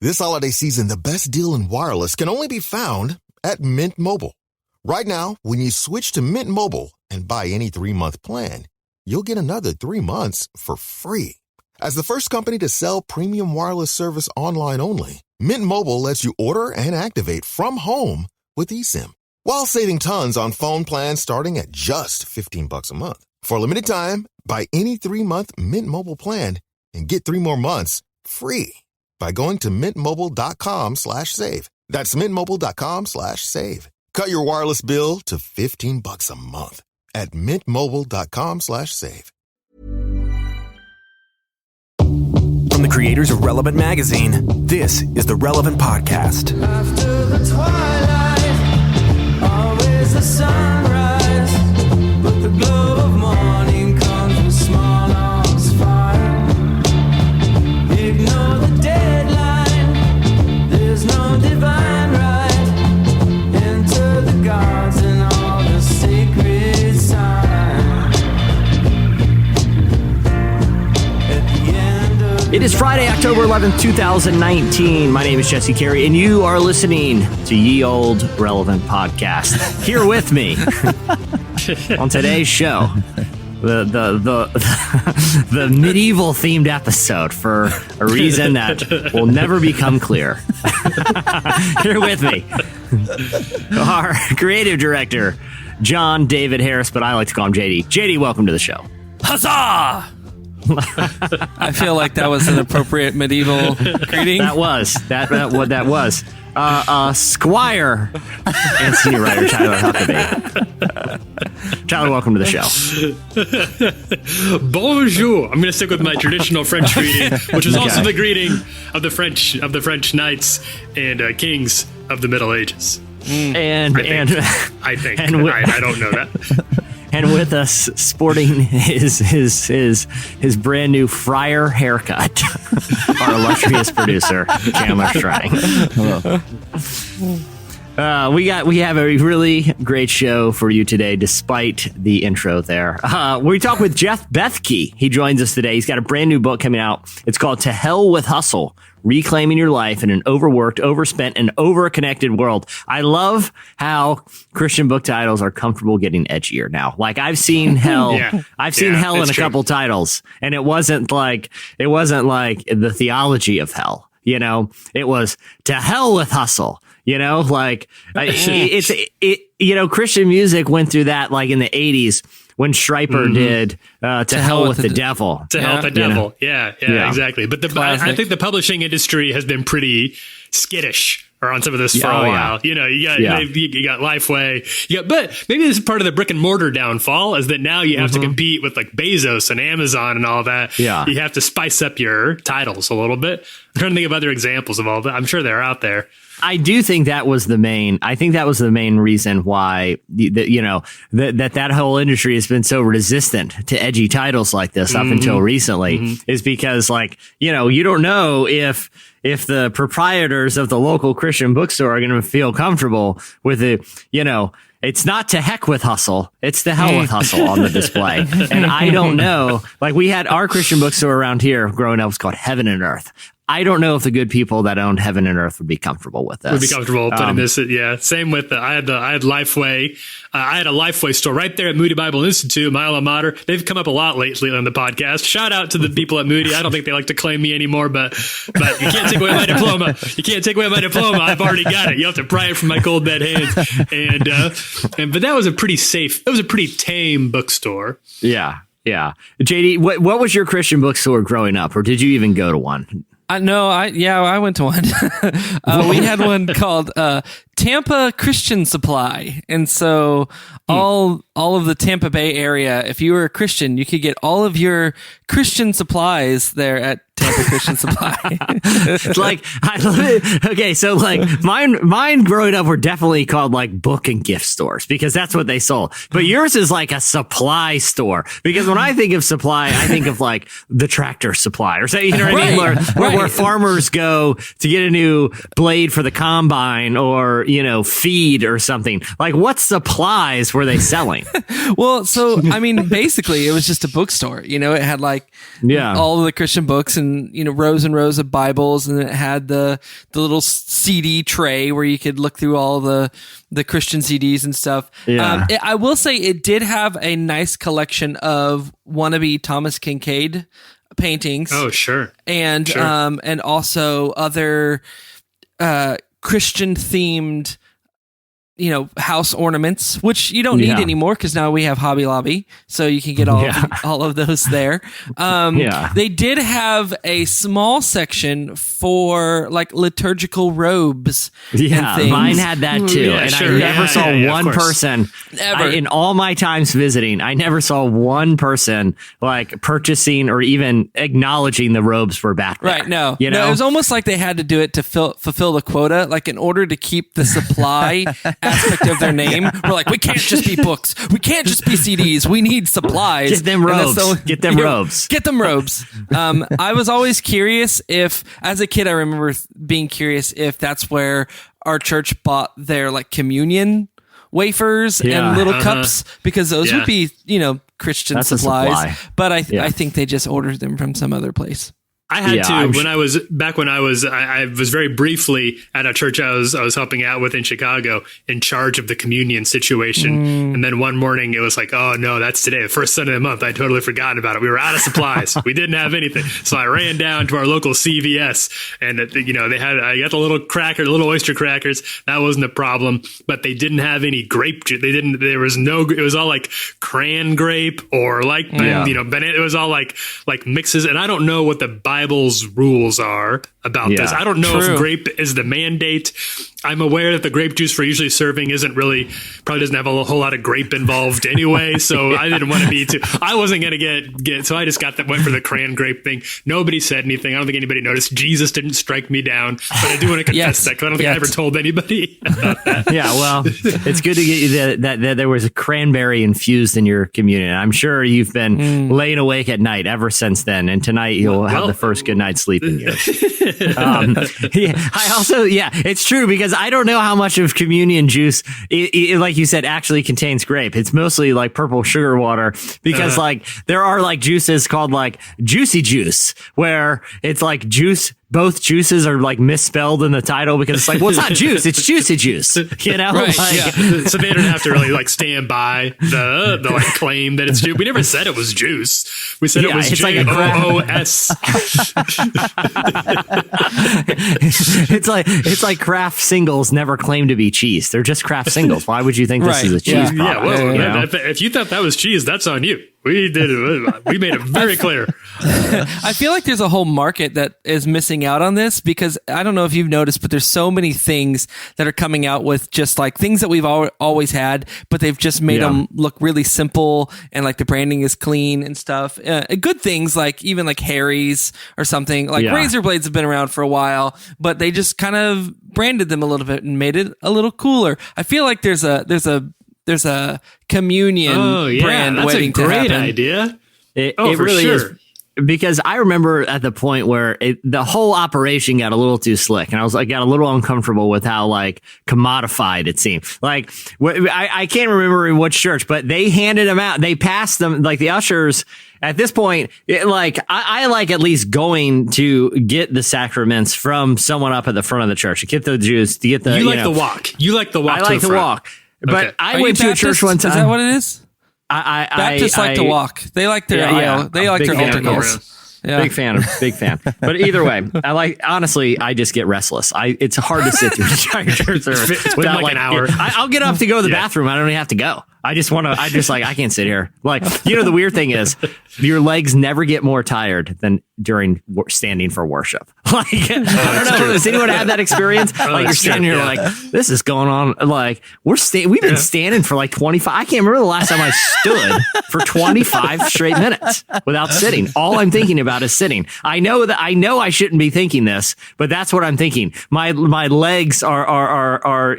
This holiday season, the best deal in wireless can only be found at Mint Mobile. Right now, when you switch to Mint Mobile and buy any 3-month plan, you'll get another 3 months for free. As the first company to sell premium wireless service online only, Mint Mobile lets you order and activate from home with eSIM, while saving tons on phone plans starting at just $15 a month. For a limited time, buy any 3-month Mint Mobile plan and get 3 more months free by going to mintmobile.com/save. That's mintmobile.com/save. Cut your wireless bill to $15 a month at mintmobile.com/save. From the creators of Relevant Magazine, this is the Relevant Podcast. After the twilight, always the sunrise, but the glow of morning comes with small arms fire. Ignore the deadline, there's no divine right. Enter the gods and all the sacred signs. At the end of It is Friday, October 11th, 2019. My name is Jesse Carey, and you are listening to Ye Old Relevant Podcast. Here with me on today's show, the medieval themed episode for a reason that will never become clear. Here with me, our creative director, John David Harris, but I like to call him JD. JD, welcome to the show. Huzzah! I feel like that was an appropriate medieval greeting. That was what that was. Squire and senior writer Tyler Huckabee. Tyler, welcome to the show. Bonjour. I'm going to stick with my traditional French greeting, which is also the greeting of the French knights and kings of the Middle Ages. I don't know that. And with us, sporting his brand new friar haircut, our illustrious producer, Chandler Strang. Hello. We have a really great show for you today, despite the intro there. We talk with Jeff Bethke. He joins us today. He's got a brand new book coming out. It's called To Hell with Hustle: Reclaiming Your Life in an Overworked, Overspent, and Overconnected World. I love how Christian book titles are comfortable getting edgier now. Like I've seen hell, I've seen hell in a couple titles, and it wasn't like the theology of hell. You know, it was To Hell with Hustle. You know, like Christian music went through that like in the 80s when Stryper did To Hell with the Devil. To Hell with the Devil. Yeah, exactly. But I think the publishing industry has been pretty skittish on some of this for a while. You know, you got Lifeway. But maybe this is part of the brick and mortar downfall, is that now you have to compete with like Bezos and Amazon and all that. Yeah. You have to spice up your titles a little bit. I'm trying to think of other examples of all that. I'm sure they're out there. I do think that was the main reason why that whole industry has been so resistant to edgy titles like this up until recently, is because you don't know if the proprietors of the local Christian bookstore are going to feel comfortable with it. It's not To Heck with Hustle. It's To Hell with Hustle on the display. And I don't know, like we had our Christian bookstore around here growing up was called Heaven and Earth. I don't know if the good people that owned Heaven and Earth would be comfortable with this. Would be comfortable putting this. Yeah. Same with I had Lifeway. I had a Lifeway store right there at Moody Bible Institute, my alma mater. They've come up a lot lately on the podcast. Shout out to the people at Moody. I don't think they like to claim me anymore, but you can't take away my diploma. You can't take away my diploma. I've already got it. You have to pry it from my cold dead hands. But that was a pretty tame bookstore. Yeah. Yeah. JD, what was your Christian bookstore growing up, or did you even go to one? I went to one. We had one called Tampa Christian Supply, and so all of the Tampa Bay area, if you were a Christian, you could get all of your Christian supplies there at Tampa Christian Supply. Mine growing up were definitely called like book and gift stores, because that's what they sold. But yours is like a supply store, because when I think of supply, I think of like the Tractor Supply, or say, you know what I mean? Where farmers go to get a new blade for the combine, or feed or something. Like, what supplies were they selling? Well, so I mean, basically, it was just a bookstore. It had all of the Christian books and and rows and rows of Bibles, and it had the little CD tray where you could look through all the Christian CDs and stuff. Yeah. I will say it did have a nice collection of wannabe Thomas Kincaid paintings. Oh, sure. And also other Christian themed house ornaments, which you don't need anymore because now we have Hobby Lobby, so you can get all of those there. They did have a small section for like liturgical robes. Yeah, and things. Mine had that too, I never saw one person ever in all my times visiting. I never saw one person like purchasing or even acknowledging the robes were back there. Right? No, it was almost like they had to do it to fulfill the quota, like in order to keep the supply aspect of their name. We're like, we can't just be books. We can't just be CDs. We need supplies. Get them robes. Get them robes. Get them robes. I was always curious if, as a kid, I remember being curious if that's where our church bought their like communion wafers and little cups, because those would be, Christian supplies. But I think they just ordered them from some other place. I had to I was very briefly at a church I was helping out with in Chicago, in charge of the communion situation. And then one morning it was like, oh no, that's today, the first Sunday of the month. I totally forgotten about it. We were out of supplies. We didn't have anything. So I ran down to our local CVS, and I got the little oyster crackers. That wasn't a problem, but they didn't have any grape juice. It was all like cran grape or like, it was all like mixes. And I don't know what the Bible's rules are about this. I don't know if grape is the mandate. I'm aware that the grape juice for usually serving probably doesn't have a whole lot of grape involved anyway. So I didn't want to be I wasn't going to get, so I just went for the cran grape thing. Nobody said anything. I don't think anybody noticed. Jesus didn't strike me down, but I do want to confess that, because I don't think I ever told anybody about that. Yeah, well, it's good to get you that there was a cranberry infused in your communion. I'm sure you've been laying awake at night ever since then, and tonight you'll have the first good night's sleep in you. It's true, because I don't know how much of communion juice, like you said, actually contains grape. It's mostly like purple sugar water, because like there are like juices called like juicy juice, where it's like juice. Both juices are like misspelled in the title, because it's like, well, it's not juice, it's juicy juice, Right, So they didn't have to really like stand by the like claim that it's juice. We never said it was juice. We said it was JOOS. It's like craft singles never claim to be cheese. They're just craft singles. Why would you think this is a cheese product? If you thought that was cheese, that's on you. We did it. We made it very clear. I feel like there's a whole market that is missing out on this, because I don't know if you've noticed, but there's so many things that are coming out with just like things that we've always had, but they've just made them look really simple, and like the branding is clean and stuff. Good things like even like Harry's or something, like razor blades have been around for a while, but they just kind of branded them a little bit and made it a little cooler. I feel like there's a communion brand waiting to happen. That's a great idea. It really is. Because I remember at the point where the whole operation got a little too slick, and I got a little uncomfortable with how like commodified it seemed. Like I can't remember in which church, but they handed them out. They passed them, like the ushers. At this point, I like at least going to get the sacraments from someone up at the front of the church, to get the juice, to get the. You like the walk. You like the walk. I like the walk. But okay. I went to a church one time. Is that what it is? Baptists like to walk. They like their aisle. They like their altar calls. Yeah. Big fan. But either way, honestly, I just get restless. It's hard to sit through the entire church service without like an hour. I'll get up to go to the bathroom. I don't even have to go. I can't sit here. Like, the weird thing is your legs never get more tired than during standing for worship. Like, I don't know. Has anyone had that experience? Like, you're standing here like, this is going on. Like, we've been standing for like 25. I can't remember the last time I stood for 25 straight minutes without sitting. All I'm thinking about is sitting. I know I shouldn't be thinking this, but that's what I'm thinking. My legs are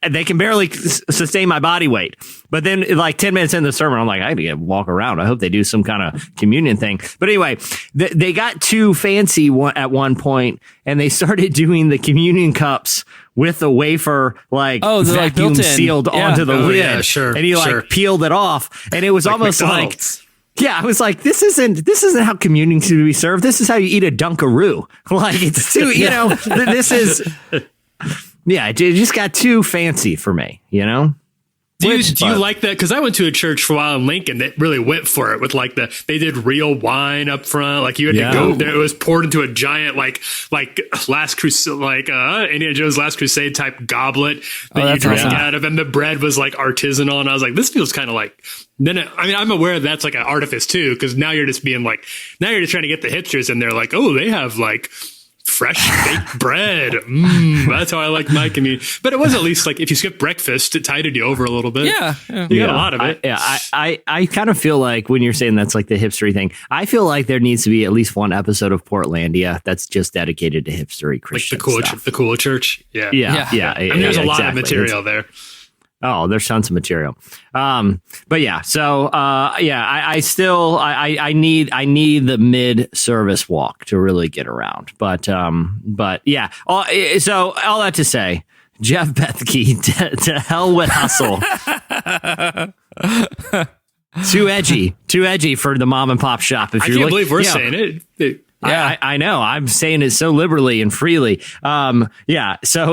they can barely sustain my body weight. But then like 10 minutes into the sermon, I'm like, I need to walk around. I hope they do some kind of communion thing. But anyway, they got too fancy at one point, and they started doing the communion cups with the wafer vacuum sealed onto the lid. Yeah, sure, and he peeled it off, and it was almost McDonald's. Yeah, I was like, this isn't how communion should be served. This is how you eat a Dunkaroo. Like, it's too, this is, it just got too fancy for me, Do you like that? Because I went to a church for a while in Lincoln that really went for it with they did real wine up front. Like you had to go there. It was poured into a giant like Last Crusade, Indiana Jones Last Crusade type goblet that you drink out of, and the bread was like artisanal. And I was like, this feels kind of like. I'm aware that's like an artifice too, because now you're just trying to get the hipsters, and they're like, oh, they have like fresh baked bread. That's how I like my communion. But it was at least like if you skip breakfast, it tided you over a little bit. Yeah. You got a lot of it. I kind of feel like when you're saying that's like the hipstery thing, I feel like there needs to be at least one episode of Portlandia that's just dedicated to hipstery Christian stuff. The cool church. Yeah. And there's a lot of material there. Oh, there's tons of material. But yeah, so I still need the mid-service walk to really get around. But yeah. So all that to say, Jeff Bethke, to hell with hustle. Too edgy for the mom and pop shop. If I can't believe we're saying it. Yeah, I know. I'm saying it so liberally and freely. So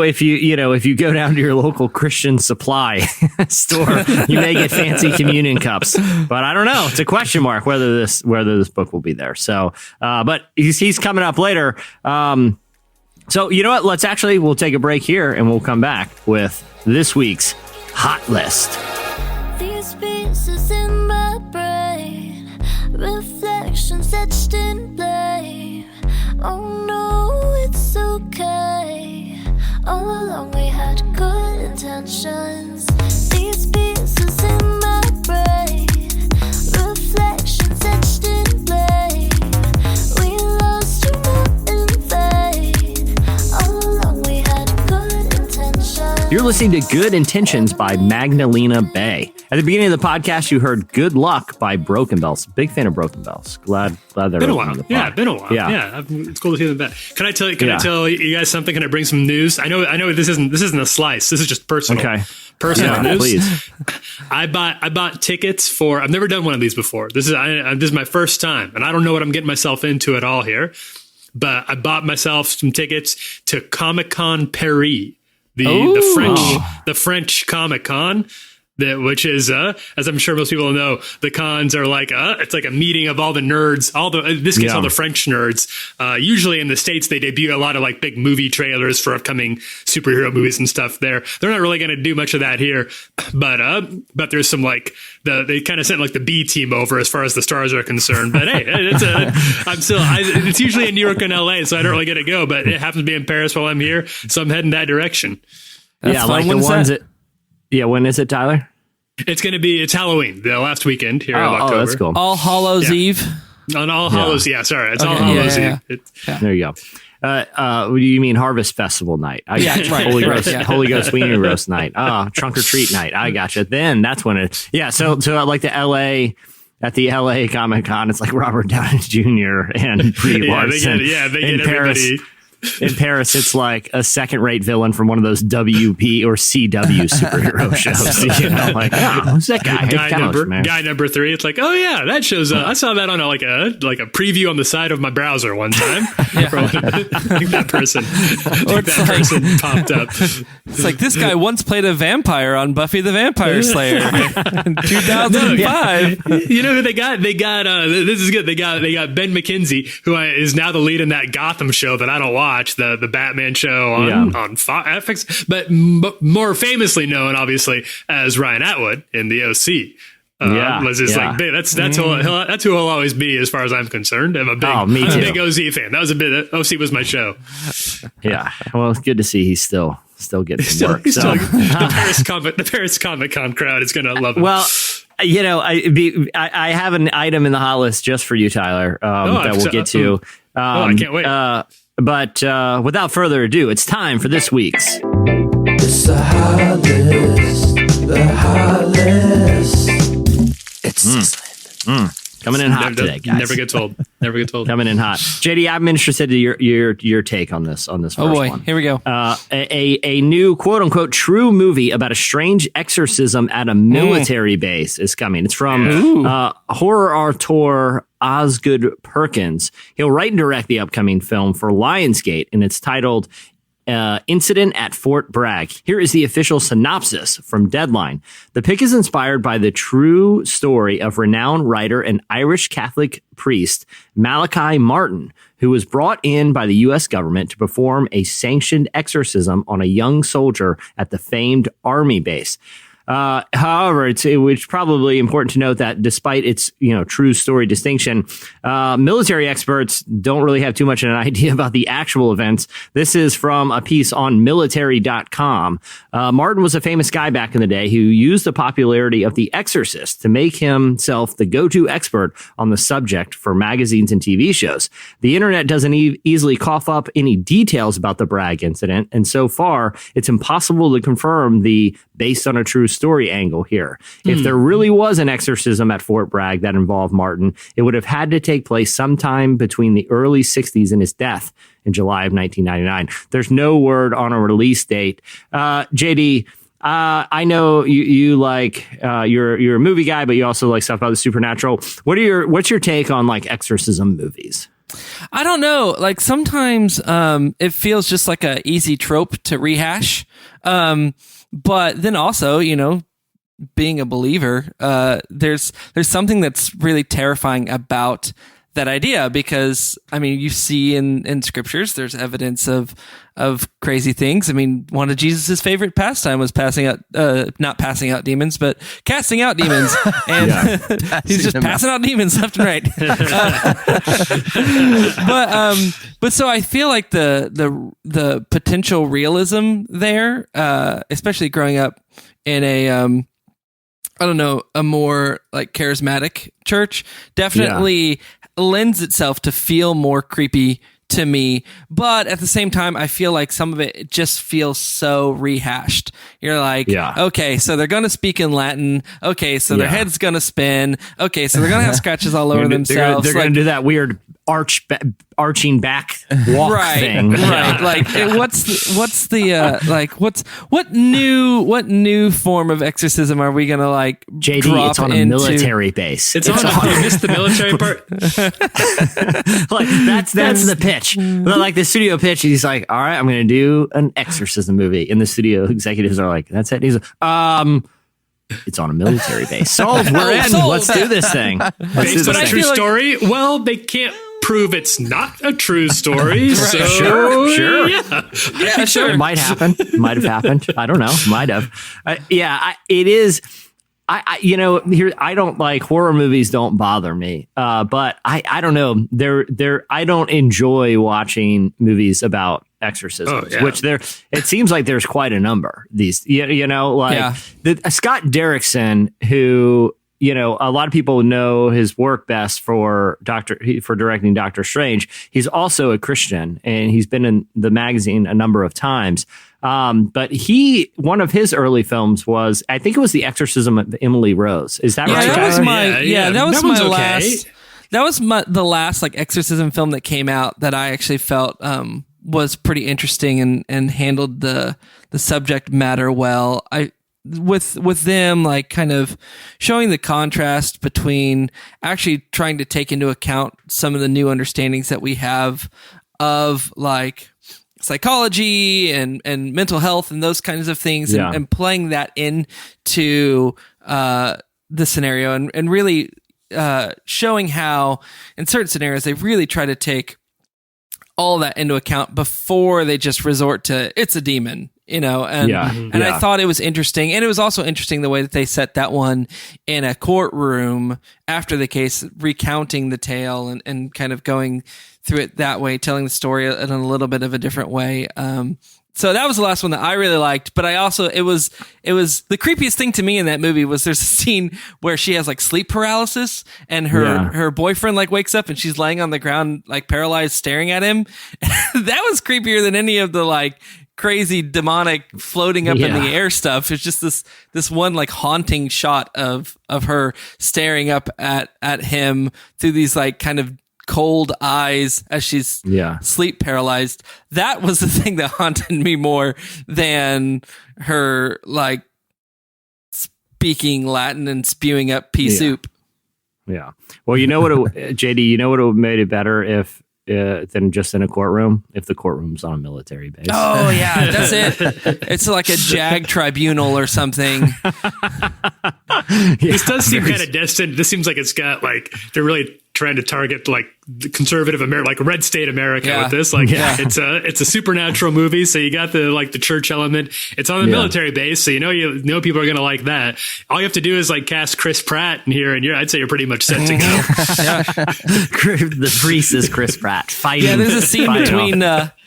if you go down to your local Christian supply store, you may get fancy communion cups. But I don't know. It's a question mark whether this book will be there. So, but he's coming up later. So you know what? We'll take a break here and we'll come back with this week's Hot List. These pieces in my brain, reflections etched in blame. Oh no, it's okay. All along we had good intentions. These pieces in my brain, reflections etched in blame. We lost you more in vain. All along we had good intentions. You're listening to Good Intentions by Magdalena Bay. At the beginning of the podcast, you heard Good Luck by Broken Bells. Big fan of Broken Bells. Glad they're been a while. Yeah, been a while. Yeah. It's cool to hear them back. Can I tell you guys something? Can I bring some news? I know this isn't a slice. This is just personal. Okay. Personal news. Please. I bought tickets for. I've never done one of these before. This is my first time, and I don't know what I'm getting myself into at all here. But I bought myself some tickets to Comic-Con Paris, the French Comic-Con. Which is, as I'm sure most people know, the cons are like, it's like a meeting of all the nerds, all the French nerds. Usually in the States, they debut a lot of like big movie trailers for upcoming superhero movies and stuff there. They're not really going to do much of that here, but there's some like, they kind of sent like the B team over as far as the stars are concerned. But hey, it's usually in New York and LA, so I don't really get to go, but it happens to be in Paris while I'm here. So I'm heading that direction. That's fun. Like the ones that. Yeah, when is it, Tyler? It's Halloween, the last weekend here in October. Oh, that's cool. All Hallows Eve. On All Hallows, sorry. It's All Hallows Eve. There you go. You mean Harvest Festival night? I got you. Right. Holy Ghost Weenie Roast night. Trunk or Treat night. I gotcha. Then that's when it. Yeah. So like the LA. At the LA Comic-Con, it's like Robert Downey Jr. and Brie Larson. They get everybody. In Paris, it's like a second-rate villain from one of those WP or CW superhero shows. Who's that guy? Guy number 3. It's like, oh yeah, that shows. I saw that on a preview on the side of my browser one time. I think that person popped up. It's like this guy once played a vampire on Buffy the Vampire Slayer in 2005. You know who they got? They got this is good. They got Ben McKenzie, who is now the lead in that Gotham show that I don't watch. The Batman show on FX, but more famously known, obviously, as Ryan Atwood in the OC. Was just like that's who he'll always be as far as I'm concerned. I'm a big OC fan. That was OC was my show. Yeah, well, it's good to see he's still getting some work. The Paris Comic-Con crowd is going to love him. Well, I have an item in the hot list just for you, Tyler, that we'll get to. I can't wait. But without further ado, it's time for this week's. It's the hot list. The hot list. It's sizzling. Coming in hot today, guys. Never get told. Never get told. Coming in hot. JD, I'm interested in your take on this first Oh boy, one. here we go. A new quote unquote true movie about a strange exorcism at a military base is coming. It's from horror auteur Osgood Perkins. He'll write and direct the upcoming film for Lionsgate, and it's titled Incident at Fort Bragg. Here is the official synopsis from Deadline. The pick is inspired by the true story of renowned writer and Irish Catholic priest Malachi Martin, who was brought in by the U.S. government to perform a sanctioned exorcism on a young soldier at the famed army base. However, it's probably important to note that despite its true story distinction, military experts don't really have too much of an idea about the actual events. This is from a piece on military.com. Martin was a famous guy back in the day who used the popularity of The Exorcist to make himself the go-to expert on the subject for magazines and TV shows. The internet doesn't easily cough up any details about the Bragg incident, and so far, it's impossible to confirm the based on a true story angle here. If there really was an exorcism at Fort Bragg that involved Martin, it would have had to take place sometime between the early 60s and his death in July of 1999. There's no word on a release date. JD, I know you like you're a movie guy, but you also like stuff about the supernatural. What's your take on like exorcism movies? I don't know. Like sometimes it feels just like a easy trope to rehash. But then also, being a believer, there's something that's really terrifying about that idea, because you see in scriptures there's evidence of crazy things. One of Jesus's favorite pastime was not passing out demons, but casting out demons, and he's just passing out demons left and right. But so I feel like the potential realism there, especially growing up in a a more like charismatic church, definitely lends itself to feel more creepy to me. But at the same time, I feel like some of it just feels so rehashed. You're like, okay, so they're going to speak in Latin. Okay, so their head's going to spin. Okay, so they're going to have scratches all over themselves. They're going to do that weird arching back walk thing. Right. Like what new form of exorcism are we going to like JD, drop it's on into? a military base. It's on you missed the military part. Like that's the pitch. Like the studio pitch, he's like, all right, I'm going to do an exorcism movie. And the studio executives are like, that's it. He's like, it's on a military base. Sold. We're in. Sold. Let's do this thing. Based on a true story? Well, they can't prove it's not a true story. So Sure. Yeah, sure. It might happen. Might have happened. I don't know. Might have. It is. Here I don't like horror movies. Don't bother me. But I don't know. I don't enjoy watching movies about exorcisms, which it seems like there's quite a number. These, Scott Derrickson, who a lot of people know his work best for directing Doctor Strange. He's also a Christian, and he's been in the magazine a number of times. But one of his early films was, I think it was The Exorcism of Emily Rose. Is that right? That was the last like exorcism film that came out that I actually felt was pretty interesting and handled the subject matter well. With them like kind of showing the contrast between actually trying to take into account some of the new understandings that we have of like psychology and mental health and those kinds of things, and playing that into the scenario, and really showing how in certain scenarios they really try to take all that into account before they just resort to it's a demon, I thought it was interesting. And it was also interesting the way that they set that one in a courtroom after the case, recounting the tale and kind of going through it that way, telling the story in a little bit of a different way. So that was the last one that I really liked, but it was the creepiest thing to me in that movie was there's a scene where she has like sleep paralysis and her boyfriend like wakes up and she's laying on the ground like paralyzed staring at him. That was creepier than any of the like crazy demonic floating up in the air stuff. It's just this one like haunting shot of her staring up at him through these like kind of cold eyes as she's sleep paralyzed. That was the thing that haunted me more than her like speaking Latin and spewing up pea soup. Yeah. Well, you know what, JD, you know what would have made it better if than just in a courtroom, if the courtroom's on a military base. Oh, yeah, that's it. It's like a JAG tribunal or something. This does seem kind of destined. This seems like it's got like, they're really trying to target like the conservative America, like red state America with this. Like it's a supernatural movie. So you got the church element. It's on the military base. So you know people are going to like that. All you have to do is like cast Chris Pratt in here and I'd say you're pretty much set to go. The priest is Chris Pratt fighting. Yeah, there's a scene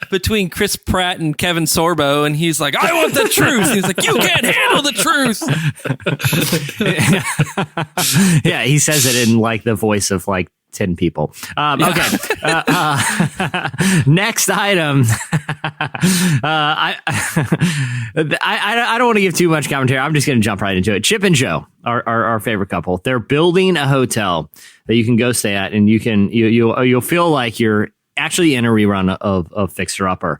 between Chris Pratt and Kevin Sorbo, and he's like, I want the truth. And he's like, you can't handle the truth. Yeah, he says it in like the voice of like 10 people. Okay. Next item. I don't want to give too much commentary. I'm just going to jump right into it. Chip and Joe, our favorite couple. They're building a hotel that you can go stay at, and you'll feel like you're actually in a rerun of Fixer Upper.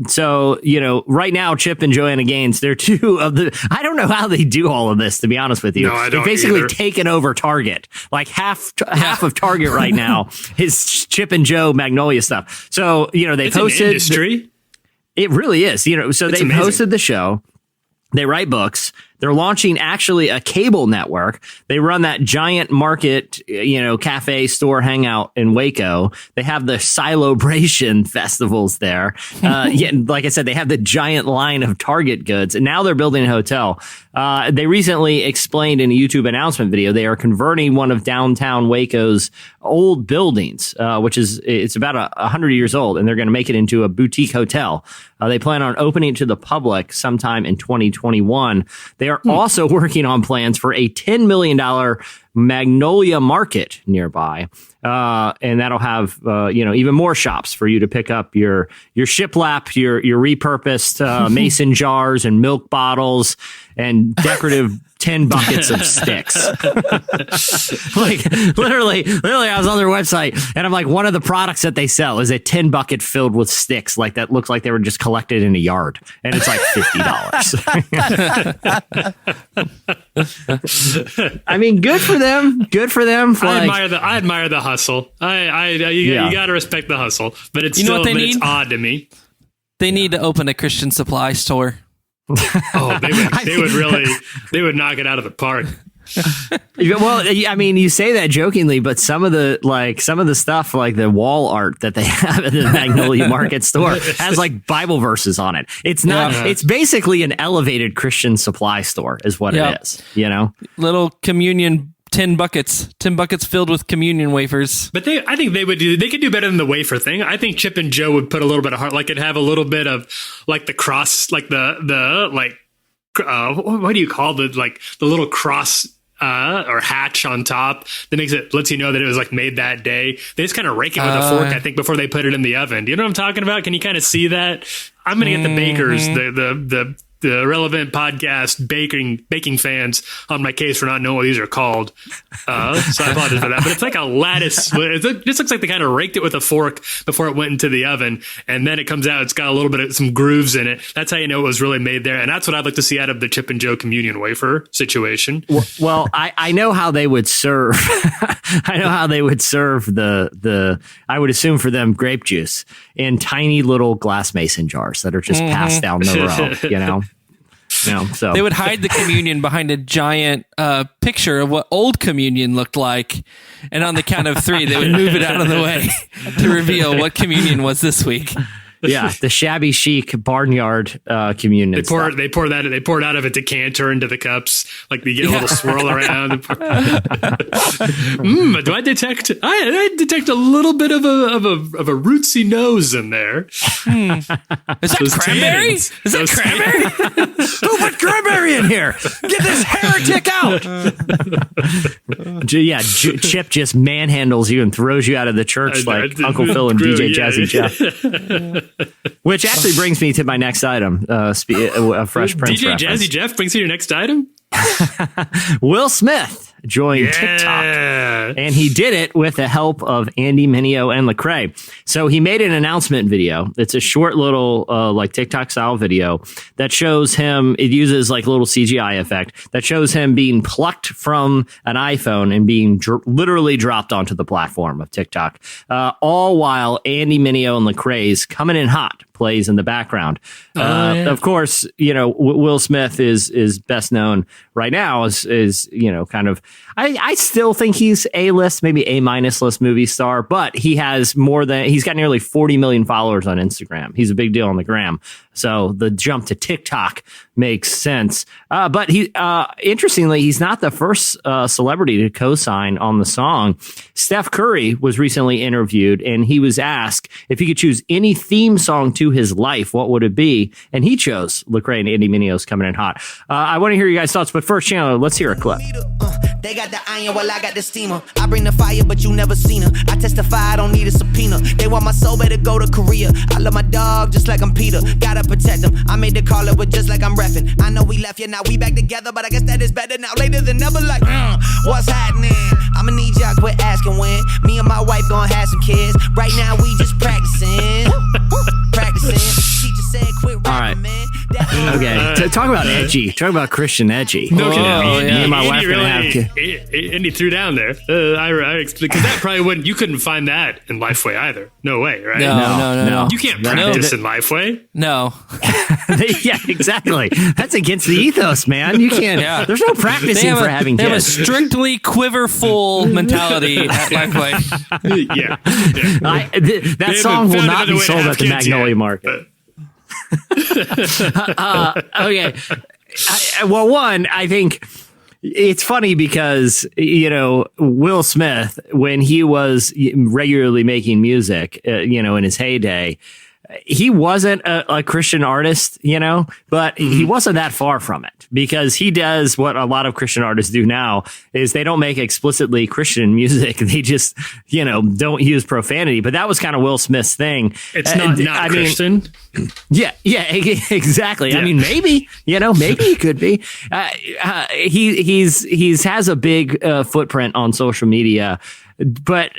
So, right now, Chip and Joanna Gaines, they're two of the, I don't know how they do all of this, to be honest with you. No, I don't They've basically either. taken over Target. Like half of Target right now is Chip and Joe Magnolia stuff. So, they posted. An industry. It really is. So it's they amazing. posted the show. They write books. They're launching actually a cable network. They run that giant market, cafe store hangout in Waco. They have the Silobration festivals there. Like I said, they have the giant line of Target goods, and now they're building a hotel. They recently explained in a YouTube announcement video they are converting one of downtown Waco's old buildings, it's about 100 years old, and they're going to make it into a boutique hotel. They plan on opening it to the public sometime in 2021. They are also working on plans for a $10 million Magnolia Market nearby. And that'll have, even more shops for you to pick up your shiplap, your repurposed mason jars and milk bottles and decorative 10 buckets of sticks. Like literally, I was on their website and I'm like, one of the products that they sell is a 10 bucket filled with sticks. Like that looks like they were just collected in a yard, and it's like $50. I mean, good for them. Good for them. I admire the hustle. You got to respect the hustle, but it's it's odd to me. They need to open a Christian supply store. Oh, they would knock it out of the park. Well, I mean, you say that jokingly, but some of the stuff, like the wall art that they have at the Magnolia Market store, has like Bible verses on it. It's not. It's basically an elevated Christian supply store, is what it is. Little communion. 10 buckets filled with communion wafers. But I think they could do better than the wafer thing. I think Chip and Joe would put a little bit of heart, like it'd have a little bit of like the cross, like the what do you call the little cross or hatch on top that lets you know that it was like made that day. They just kind of rake it with a fork, I think, before they put it in the oven. Do you know what I'm talking about? Can you kind of see that? I'm gonna get the bakers, the relevant podcast baking fans on my case for not knowing what these are called. So I apologize for that. But it's like a lattice. It just looks like they kind of raked it with a fork before it went into the oven. And then it comes out. It's got a little bit of some grooves in it. That's how you know it was really made there. And that's what I'd like to see out of the Chip and Joe communion wafer situation. Well, I know how they would serve. I know how they would serve the I would assume for them grape juice in tiny little glass mason jars that are just passed down the row, so they would hide the communion behind a giant picture of what old communion looked like, and on the count of 3 they would move it out of the way to reveal what communion was this week. Yeah, the shabby chic barnyard communion. They pour it out of a decanter into the cups, like they get a little swirl around. Do I detect? I detect a little bit of a rootsy nose in there. Is that cranberry? Is that cranberry? Who put cranberry in here? Get this heretic out! Yeah, Chip just manhandles you and throws you out of the church like Uncle Phil and DJ Jazzy Jeff. Which actually brings me to my next item. A Fresh Prince DJ reference. Jazzy Jeff brings you your next item. Will Smith joined TikTok, and he did it with the help of Andy Mineo and Lecrae. So he made an announcement video. It's a short little like TikTok style video that shows him. It uses like a little CGI effect that shows him being plucked from an iPhone and being literally dropped onto the platform of TikTok, all while Andy Mineo and Lecrae's "Coming in Hot" plays in the background. Of course, you know, Will Smith is best known right now as you know, kind of, I still think he's A-list, maybe A-minus list movie star, but he's got nearly 40 million followers on Instagram. He's a big deal on the gram. So the jump to TikTok makes sense. But interestingly, he's not the first celebrity to co-sign on the song. Steph Curry was recently interviewed, and he was asked if he could choose any theme song to his life, what would it be? And he chose Lecrae and Andy Mineo's "Coming in Hot." I want to hear you guys' thoughts, but first, Chandler, let's hear a clip. They got the iron while I got the steamer. I bring the fire, but you never seen her. I testify, I don't need a subpoena. They want my soul, better go to Korea. I love my dog just like I'm Peter. Gotta protect him. I made the call up with just like I'm reffing. I know we left you, now we back together, but I guess that is better now. Later than never, like, what's happening? I'ma need y'all quit asking when. Me and my wife gonna have some kids. Right now we just practicing. Teacher said quit rapping, All right. man. Okay, talk about edgy. Talk about Christian edgy. No, Me and my wife gonna have kids. Andy threw down there. Because that probably wouldn't. You couldn't find that in Lifeway either. No way, right? No. You can't practice in Lifeway. No. Yeah, exactly. That's against the ethos, man. You can't. Yeah. There's no practicing for having They have a kids. strictly quiverful mentality at Lifeway. Yeah. That song will not be sold at the Magnolia Market. Okay. I think it's funny because, you know, Will Smith, when he was regularly making music, you know, in his heyday, he wasn't a Christian artist, you know, but he wasn't that far from it, because he does what a lot of Christian artists do now is they don't make explicitly Christian music. They just, you know, don't use profanity. But that was kind of Will Smith's thing. It's not Christian. Yeah, exactly. Yeah. I mean, maybe, you know, maybe he could be. He's has a big footprint on social media. But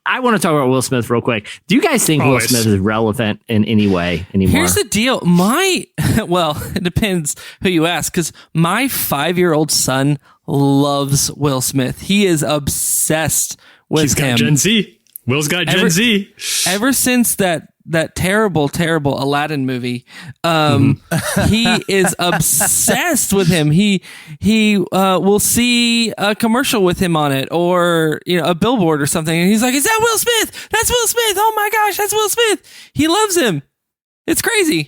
I want to talk about Will Smith real quick. Do you guys think Will Smith is relevant in any way anymore? Here's the deal. It depends who you ask, because my 5-year-old son loves Will Smith. He is obsessed with He's got him. Gen Z. Will's got Gen Z. Ever since that terrible Aladdin movie, he is obsessed with him. He will see a commercial with him on it, or, you know, a billboard or something, and he's like, "Is that Will Smith? That's Will Smith! Oh my gosh, that's Will Smith!" He loves him. It's crazy.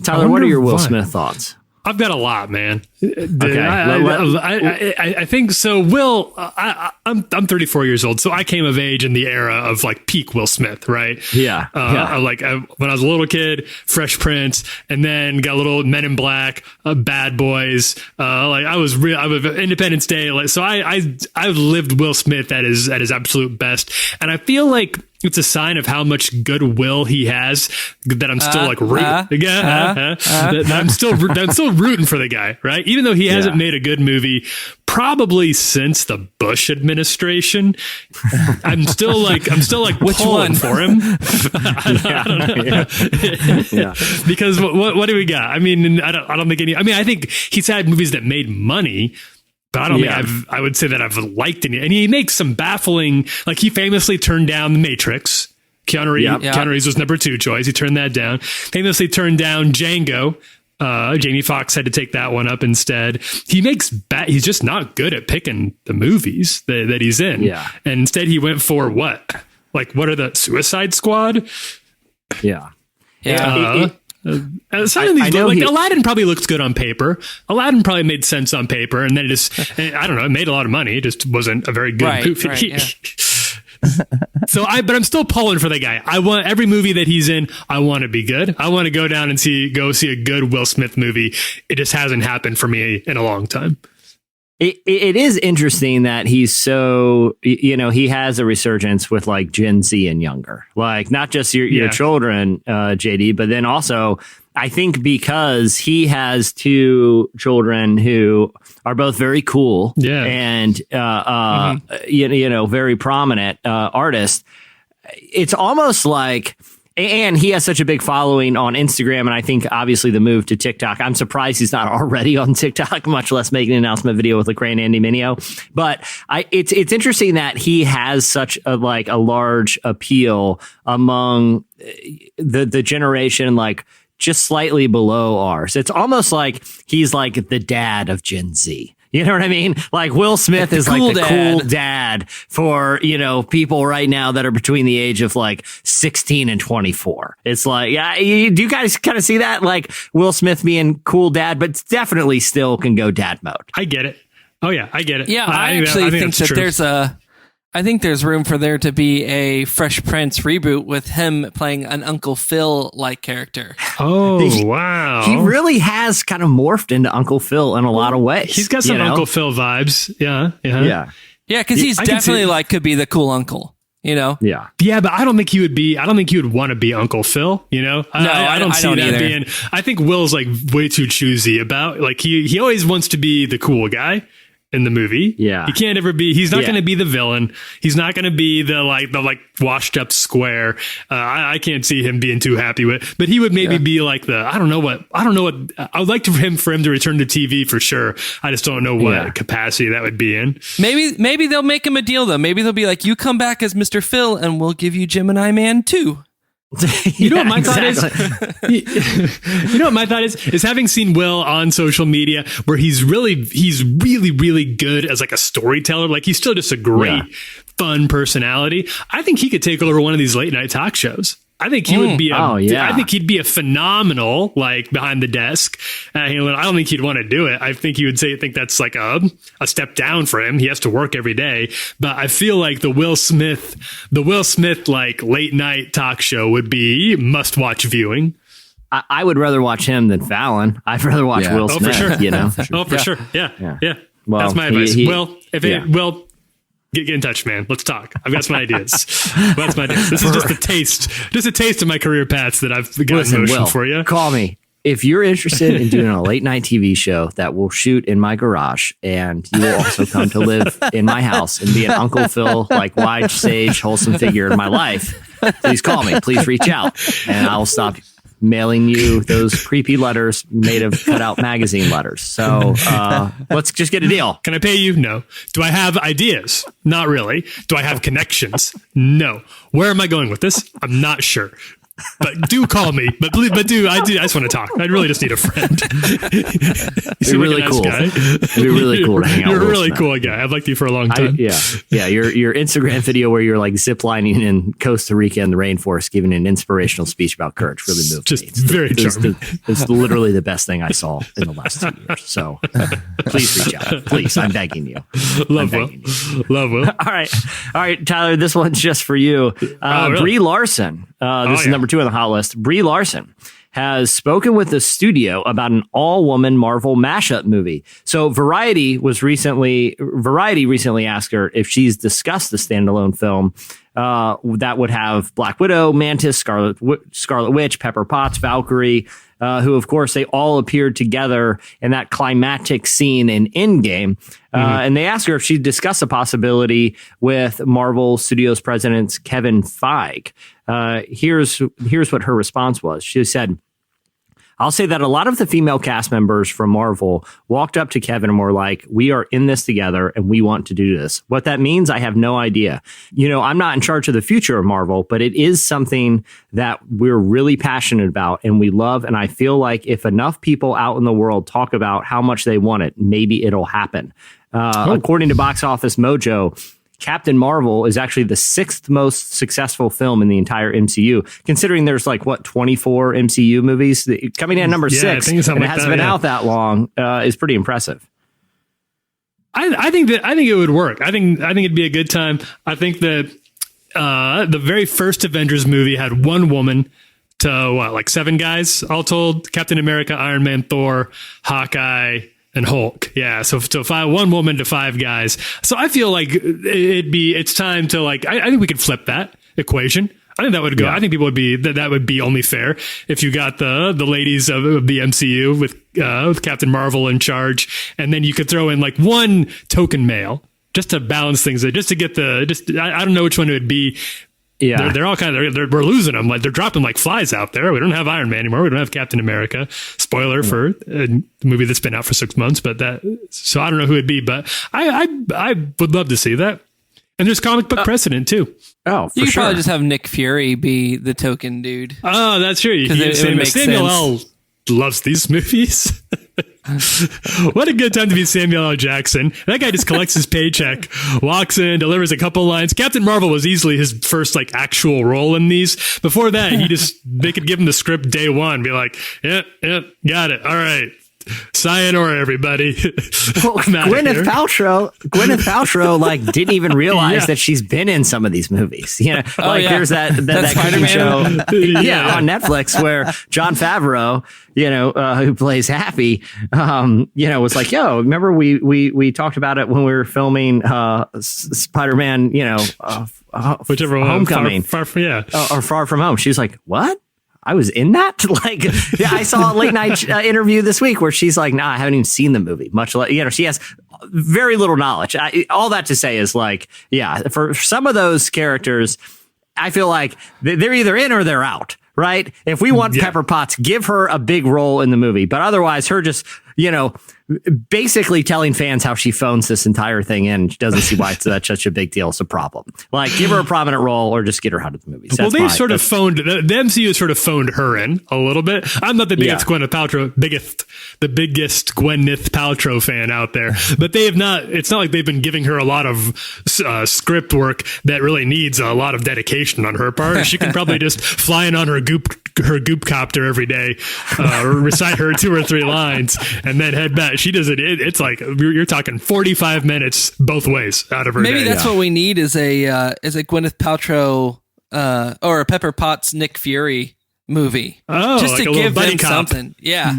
Tyler, what are your Will Smith thoughts? I've got a lot, man. Okay. I think so. Will, I'm 34 years old, so I came of age in the era of like peak Will Smith, right? Yeah. When I was a little kid, Fresh Prince, and then got a little Men in Black, Bad Boys. I was Independence Day. So I've lived Will Smith at his absolute best, and I feel like it's a sign of how much goodwill he has that I'm still I'm still rooting for the guy, right? Even though he hasn't made a good movie probably since the Bush administration. I'm still Which pulling one? for him. I don't know. Because what do we got? I mean, I don't think any. I mean, I think he's had movies that made money, but I don't think I would say that I've liked any. And he makes some baffling, like he famously turned down The Matrix. Keanu Reeves was number 2 choice. He turned that down. Famously turned down Django. Jamie Foxx had to take that one up instead. He's just not good at picking the movies that he's in. Yeah. And instead he went for what? Like, what are the Suicide Squad? Yeah. Aladdin probably looks good on paper. Aladdin probably made sense on paper, and then it made a lot of money. It just wasn't a very good movie. Right, yeah. But I'm still pulling for the guy. I want every movie that he's in. I want to be good. I want to go down and go see a good Will Smith movie. It just hasn't happened for me in a long time. It is interesting that he's so, he has a resurgence with like Gen Z and younger, like not just your children, JD, but then also I think because he has two children who are both very cool and, very prominent artists. It's almost like, and he has such a big following on Instagram. And I think obviously the move to TikTok, I'm surprised he's not already on TikTok, much less making an announcement video with Lecrae and Andy Mineo. But it's interesting that he has such a large appeal among the generation, like just slightly below ours. It's almost like he's like the dad of Gen Z. You know what I mean? Like Will Smith is like the cool dad for, people right now that are between the age of like 16 and 24. It's like, do you guys kind of see that? Like Will Smith being cool dad, but definitely still can go dad mode. I get it. Oh yeah, I get it. Yeah, I actually think that I think there's room for there to be a Fresh Prince reboot with him playing an Uncle Phil-like character. Oh, wow. He really has kind of morphed into Uncle Phil in a lot of ways. He's got some Uncle Phil vibes. Yeah. Yeah, because he's definitely like could be the cool uncle, Yeah. Yeah, but I don't think he would want to be Uncle Phil, No, I don't see that being. I think Will's like way too choosy about, like he always wants to be the cool guy in the movie. Yeah. He can't ever be, he's not going to be the villain. He's not going to be the washed up square. I can't see him being too happy with, but he would maybe be like I don't know what, I would like for him to return to TV for sure. I just don't know what capacity that would be in. Maybe they'll make him a deal though. Maybe they'll be like, you come back as Mr. Phil and we'll give you Gemini Man too. You know what my thought is? You know what my thought is having seen Will on social media where he's really, really good as like a storyteller. Like he's still just a great, fun personality. I think he could take over one of these late night talk shows. I think he would be I think he'd be a phenomenal, like behind the desk. I don't think he'd want to do it. I think he would think that's like a step down for him. He has to work every day. But I feel like the Will Smith like late night talk show would be must watch viewing. I would rather watch him than Fallon. I'd rather watch Will Smith. For sure. For sure. Yeah. Well, that's my advice. Will, Get in touch, man. Let's talk. I've got some ideas. That's my idea. This is just a taste of my career paths that I've got in motion for you. Call me if you're interested in doing a late night TV show that will shoot in my garage, and you will also come to live in my house and be an Uncle Phil, like wide sage, wholesome figure in my life. Please call me. Please reach out, and I'll stop mailing you those creepy letters made of cutout magazine letters. So let's just get a deal. Can I pay you? No. Do I have ideas? Not really. Do I have connections? No. Where am I going with this? I'm not sure. But do call me. I just want to talk. I really just need a friend. You're really cool. You're really cool to hang out with. You're a really cool guy. I've liked you for a long time. Yeah. Your Instagram video where you're like ziplining in Costa Rica in the rainforest, giving an inspirational speech about courage really moved me. Very charming. It's literally the best thing I saw in the last 2 years. So please reach out. Please, I'm begging you. Love Will. All right, Tyler. This one's just for you. Really? Brie Larson. This is number 2 on the hot list. Brie Larson has spoken with the studio about an all-woman Marvel mashup movie. So Variety recently asked her if she's discussed the standalone film that would have Black Widow, Mantis, Scarlet Witch, Pepper Potts, Valkyrie, who, of course, they all appeared together in that climactic scene in Endgame. And they asked her if she'd discuss a possibility with Marvel Studios president Kevin Feige. Here's what her response was. She said, "I'll say that a lot of the female cast members from Marvel walked up to Kevin and were like, we are in this together and we want to do this. What that means, I have no idea. I'm not in charge of the future of Marvel, but it is something that we're really passionate about and we love. And I feel like if enough people out in the world talk about how much they want it, maybe it'll happen." According to Box Office Mojo, Captain Marvel is actually the 6th most successful film in the entire MCU, considering there's 24 MCU movies. Coming in at number 6, and it hasn't been out that long, is pretty impressive. I think it would work. I think it'd be a good time. I think that the very first Avengers movie had one woman to 7 guys all told: Captain America, Iron Man, Thor, Hawkeye, and Hulk. Yeah. So one woman to 5 guys. So I feel like it's time to like, I think we could flip that equation. I think that would go. Yeah. I think people would be that would be only fair if you got the ladies of the MCU with Captain Marvel in charge, and then you could throw in like one token male just to balance things, just to get I don't know which one it would be. Yeah, they're all kind of we're losing them. Like they're dropping like flies out there. We don't have Iron Man anymore. We don't have Captain America. Spoiler for a movie that's been out for 6 months. But so I don't know who it'd be. But I would love to see that. And there's comic book precedent too. Oh, for you could probably just have Nick Fury be the token dude. Oh, that's true. Samuel L. loves these movies. What a good time to be Samuel L. Jackson. That guy just collects his paycheck, walks in, delivers a couple lines. Captain Marvel was easily his first like actual role in these. Before that, they could give him the script day one, be like, yep, got it. All right. Sayonara, everybody. Well, Gwyneth Paltrow like didn't even realize that she's been in some of these movies. You know, there's that cooking show on Netflix where Jon Favreau, who plays Happy, was like, yo, remember we talked about it when we were filming Spider-Man, whichever one, Homecoming, Far From Home. She was like, what? I was in that? Like, I saw a late night interview this week where she's like, nah, I haven't even seen the movie. Much like, she has very little knowledge. All that to say is like, for some of those characters, I feel like they're either in or they're out, right? If we want Pepper Potts, give her a big role in the movie. But otherwise, her just, basically telling fans how she phones this entire thing in. She doesn't see why that's such a big deal. It's a problem. Like, give her a prominent role or just get her out of the movies. Well, they sort of phoned, the MCU sort of phoned her in a little bit. I'm not the biggest Gwyneth Paltrow fan out there, but they have not, it's not like they've been giving her a lot of script work that really needs a lot of dedication on her part. She can probably just fly in on her goop copter every day, or recite her 2 or 3 lines and then head back. She does it. It's like you're talking 45 minutes both ways out of her. Maybe day. That's what we need is a Gwyneth Paltrow or a Pepper Potts Nick Fury movie. Oh, just like to a give them cop. Something. Yeah.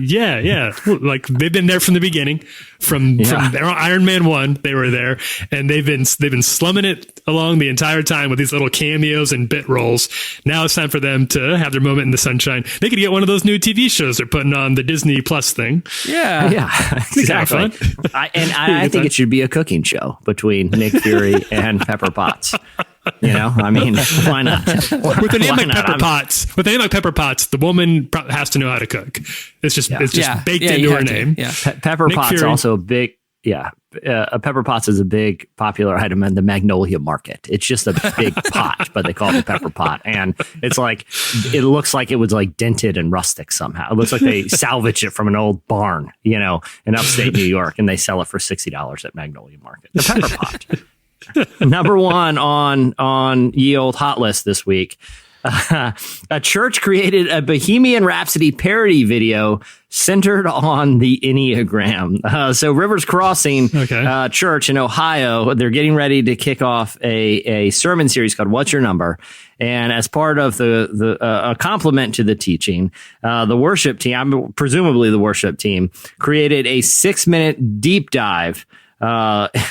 Like they've been there from the beginning. From Iron Man 1, they were there, and they've been slumming it along the entire time with these little cameos and bit roles. Now it's time for them to have their moment in the sunshine. They could get one of those new TV shows they're putting on the Disney Plus thing. Yeah, exactly. I think it should be a cooking show between Nick Fury and Pepper Potts. I mean, why not? With a name like Pepper Potts, the woman has to know how to cook. It's just baked into her name. Yeah. Pepper Potts also a big. Yeah, Pepper Potts is a big popular item in the Magnolia Market. It's just a big pot, but they call it a pepper pot, and it's like it looks like it was like dented and rustic somehow. It looks like they salvaged it from an old barn, in upstate New York, and they sell it for $60 at Magnolia Market. The Pepper Pot. Number 1 on Ye Old Hot List this week. A church created a Bohemian Rhapsody parody video centered on the Enneagram. So Rivers Crossing Church in Ohio, they're getting ready to kick off a sermon series called What's Your Number? And as part of a compliment to the teaching, the worship team, presumably the worship team, created a 6-minute deep dive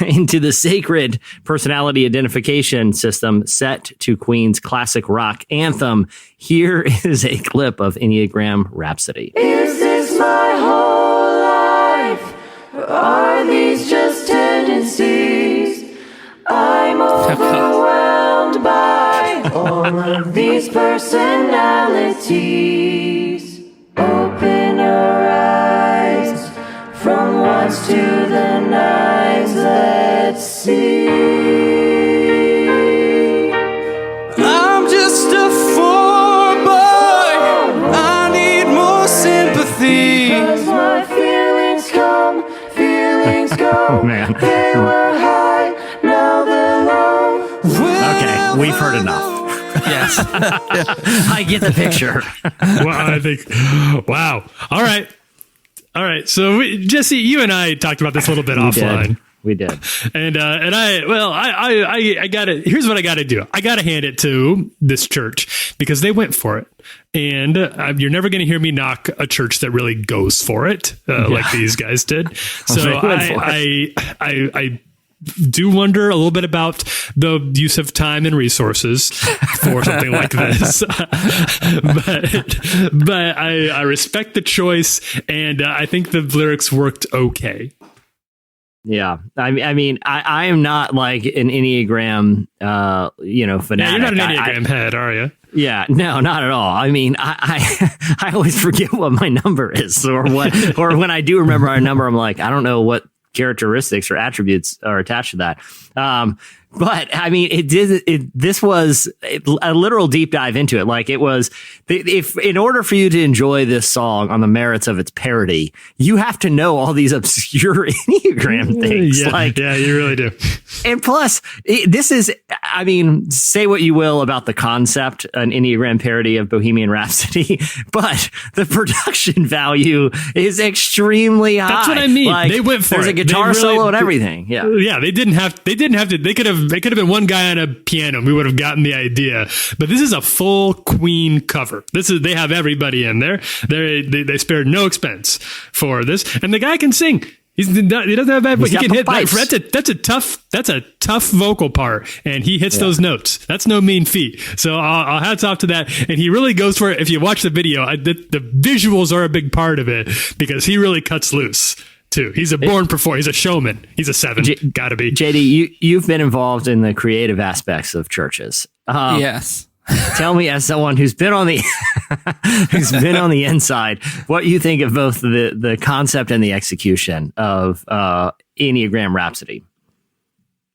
into the sacred personality identification system set to Queen's classic rock anthem. Here is a clip of Enneagram Rhapsody. Is this my whole life? Or are these just tendencies? I'm overwhelmed by all of these personalities. Open our eyes from ones to the nines, let's see. I'm just a 4-boy, I need more sympathy. 'Cause my feelings come, feelings go. Oh, man. They were high, now they're low. Okay, we've heard enough. Yes. I get the picture. Well, I think, wow. All right. So, Jesse, you and I talked about this a little bit offline. We did. And I got to, here's what I got to do. I got to hand it to this church because they went for it. And you're never going to hear me knock a church that really goes for it like these guys did. So I do wonder a little bit about the use of time and resources for something like this. but I respect the choice, and I think the lyrics worked okay. Yeah, I mean, I am not like an Enneagram, fanatic. Yeah, you're not an Enneagram head, are you? Yeah, no, not at all. I mean, I always forget what my number is, or when I do remember our number, I'm like, I don't know what characteristics or attributes are attached to that. But I mean, this was a literal deep dive into it. Like it was, if in order for you to enjoy this song on the merits of its parody, you have to know all these obscure Enneagram things. Yeah, you really do. And plus, this is, I mean, say what you will about the concept, an Enneagram parody of Bohemian Rhapsody, but the production value is extremely high. That's what I mean. Like, they went for there's it. There's a guitar solo and everything. Yeah. Yeah, they didn't have to, they could have been one guy on a piano. We would have gotten the idea. But this is a full Queen cover. They have everybody in there. They spared no expense for this. And the guy can sing. He doesn't have bad, but he can hit. That's a tough vocal part, and he hits those notes. That's no mean feat. So I'll hats off to that. And he really goes for it. If you watch the video, the visuals are a big part of it because he really cuts loose too. He's a born performer. He's a showman. He's a 7. Gotta be. JD, you've been involved in the creative aspects of churches. Yes. Tell me, as someone who's been on the inside, what you think of both the concept and the execution of Enneagram Rhapsody.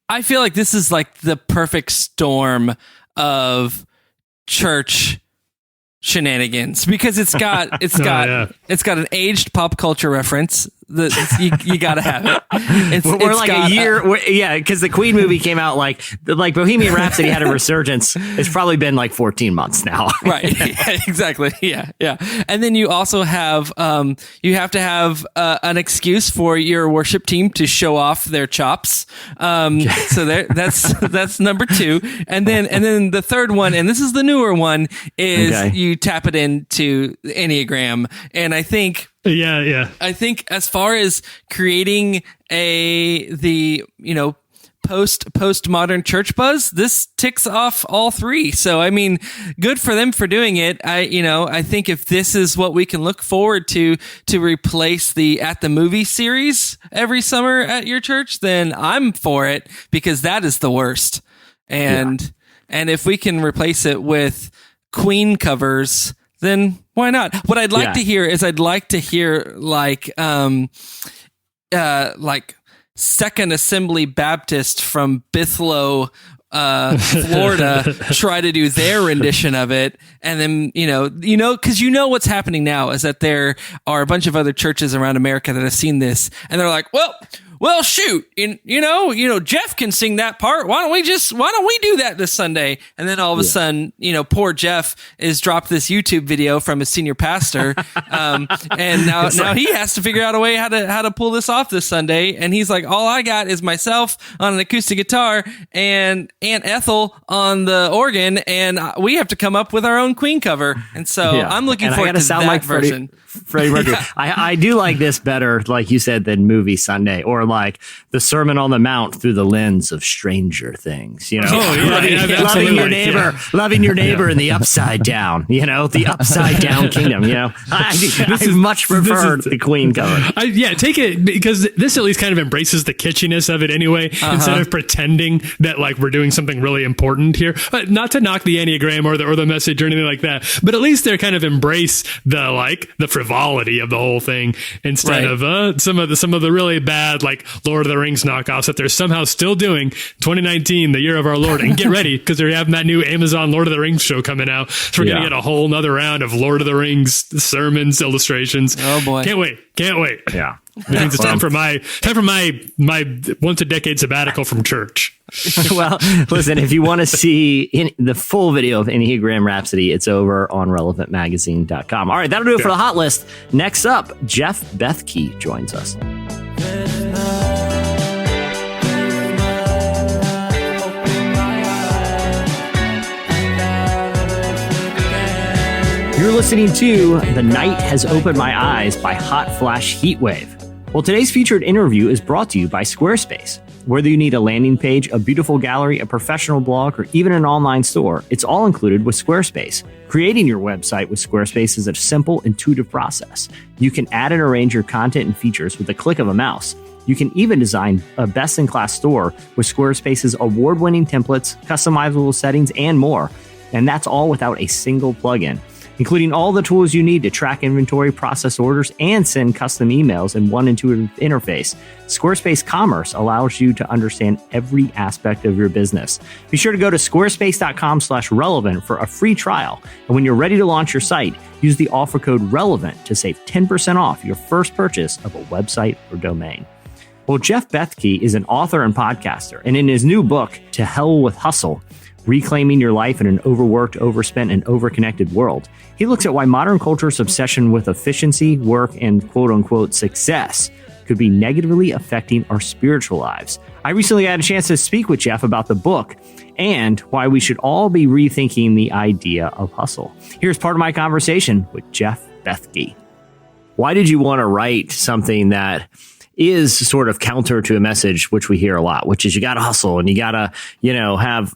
I feel like this is like the perfect storm of church shenanigans because it's got an aged pop culture reference. You gotta have it. We're like a year, because the Queen movie came out like Bohemian Rhapsody had a resurgence. It's probably been like 14 months now. Right. Yeah, exactly. Yeah. And then you also have you have to have an excuse for your worship team to show off their chops. So that's number 2. And then the third one, and this is the newer one, is you tap it into the Enneagram, and I think. Yeah. I think as far as creating the postmodern church buzz, this ticks off all 3. So I mean, good for them for doing it. I think if this is what we can look forward to replace the At the Movie series every summer at your church, then I'm for it because that is the worst. And if we can replace it with Queen covers, then why not? What I'd like to hear is like Second Assembly Baptist from Bithlow, Florida, try to do their rendition of it. And then, because what's happening now is that there are a bunch of other churches around America that have seen this and they're like, well, shoot, Jeff can sing that part. Why don't we do that this Sunday? And then all of a sudden, poor Jeff is dropped this YouTube video from his senior pastor. And now he has to figure out a way how to pull this off this Sunday. And he's like, all I got is myself on an acoustic guitar and Aunt Ethel on the organ. And we have to come up with our own Queen cover. And so I'm looking forward to that version. Freddie Mercury. I do like this better, like you said, than Movie Sunday or like the Sermon on the Mount through the lens of Stranger Things. Loving your neighbor in the upside down. The upside down kingdom. I much prefer the Queen cover. Take it because this at least kind of embraces the kitschiness of it anyway. Instead of pretending that like we're doing something really important here. Not to knock the Enneagram or the message or anything like that, but at least they're kind of embrace the frivolity of the whole thing instead of some of the really bad like Lord of the Rings knockoffs that they're somehow still doing. 2019, the year of our Lord, and get ready because they're having that new Amazon Lord of the Rings show coming out. So we're gonna get a whole nother round of Lord of the Rings sermons, illustrations. Oh boy, can't wait. Yeah, it means it's time for my once a decade sabbatical from church. Well, listen, if you want to see the full video of Enneagram Rhapsody, it's over on relevantmagazine.com. All right, that'll do it for the hot list. Next up, Jeff Bethke joins us. You're listening to The Night Has Opened My Eyes by Hot Flash Heatwave. Well, today's featured interview is brought to you by Squarespace. Whether you need a landing page, a beautiful gallery, a professional blog, or even an online store, it's all included with Squarespace. Creating your website with Squarespace is a simple, intuitive process. You can add and arrange your content and features with a click of a mouse. You can even design a best-in-class store with Squarespace's award-winning templates, customizable settings, and more. And that's all without a single plugin, including all the tools you need to track inventory, process orders, and send custom emails in one intuitive interface. Squarespace Commerce allows you to understand every aspect of your business. Be sure to go to squarespace.com/relevant for a free trial. And when you're ready to launch your site, use the offer code RELEVANT to save 10% off your first purchase of a website or domain. Well, Jeff Bethke is an author and podcaster, and in his new book, To Hell with Hustle, Reclaiming Your Life in an Overworked, Overspent, and Overconnected World, he looks at why modern culture's obsession with efficiency, work, and quote-unquote success could be negatively affecting our spiritual lives. I recently had a chance to speak with Jeff about the book and why we should all be rethinking the idea of hustle. Here's part of my conversation with Jeff Bethke. Why did you want to write something that is sort of counter to a message which we hear a lot, which is you got to hustle and you got to, have,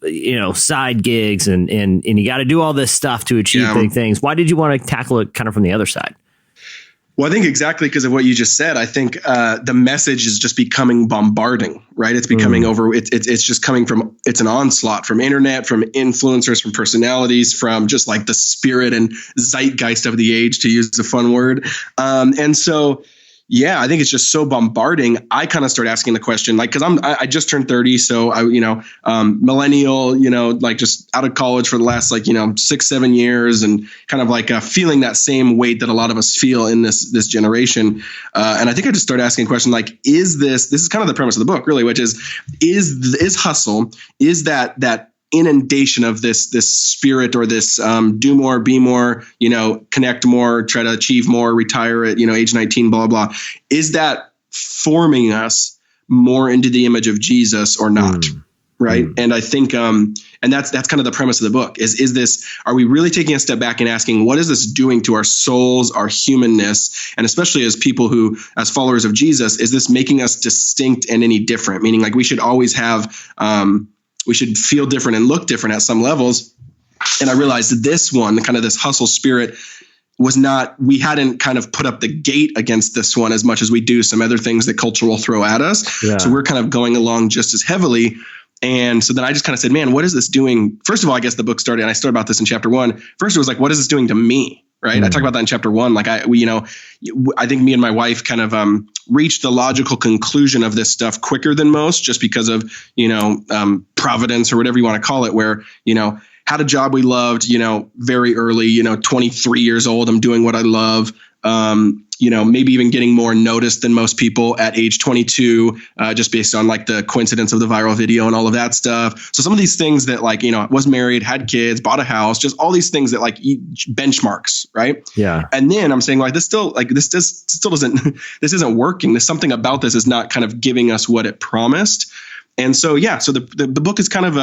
side gigs and you got to do all this stuff to achieve big things. Why did you want to tackle it kind of from the other side? Well, I think exactly because of what you just said. I think the message is just becoming bombarding, right? It's becoming it's just coming from, it's an onslaught from internet, from influencers, from personalities, from just like the spirit and zeitgeist of the age, to use a fun word. And so, yeah, I think it's just so bombarding. I kind of start asking the question, like, because I just turned 30, so millennial, like just out of college for the last 6-7 years, and kind of like feeling that same weight that a lot of us feel in this generation. And I think I just started asking a question like, is this is kind of the premise of the book, really, which is hustle, is that inundation of this spirit, or this do more, be more, connect more, try to achieve more, retire at age 19, blah blah, is that forming us more into the image of Jesus or not? Right. And I think and that's kind of the premise of the book is this, are we really taking a step back and asking, what is this doing to our souls, our humanness, and especially as people who, as followers of Jesus, is this making us distinct and any different? Meaning like we should always have we should feel different and look different at some levels. And I realized that this one, kind of this hustle spirit, was not, we hadn't kind of put up the gate against this one as much as we do some other things that culture will throw at us. Yeah. So we're kind of going along just as heavily. And so then I just kind of said, man, what is this doing? First of all, I guess the book started, and I started about this in chapter 1. First, it was like, what is this doing to me? Right. I talk about that in chapter 1. Like I think me and my wife kind of reached the logical conclusion of this stuff quicker than most, just because of, providence or whatever you want to call it, where, had a job we loved, very early, 23 years old. I'm doing what I love. Maybe even getting more noticed than most people at age 22, just based on like the coincidence of the viral video and all of that stuff. So some of these things that was married, had kids, bought a house, just all these things that like benchmarks, right? Yeah. And then I'm saying this isn't working. There's something about this is not kind of giving us what it promised. And so, so the book is kind of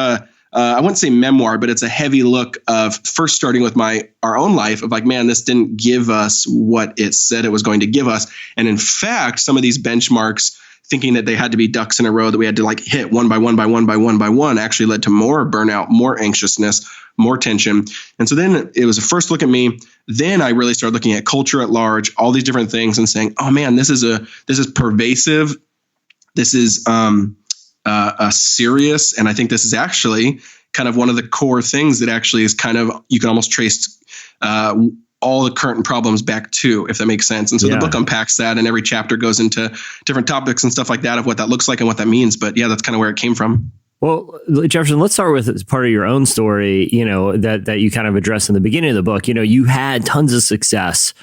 I wouldn't say memoir, but it's a heavy look of first starting with our own life of like, man, this didn't give us what it said it was going to give us. And in fact, some of these benchmarks, thinking that they had to be ducks in a row that we had to like hit one by one, actually led to more burnout, more anxiousness, more tension. And so then it was a first look at me. Then I really started looking at culture at large, all these different things, and saying, oh man, this is pervasive. This is, serious. And I think this is actually kind of one of the core things that actually is kind of, you can almost trace all the current problems back to, if that makes sense. And so the book unpacks that, and every chapter goes into different topics and stuff like that of what that looks like and what that means. But yeah, that's kind of where it came from. Well, Jefferson, let's start with part of your own story, that you kind of addressed in the beginning of the book. You had tons of success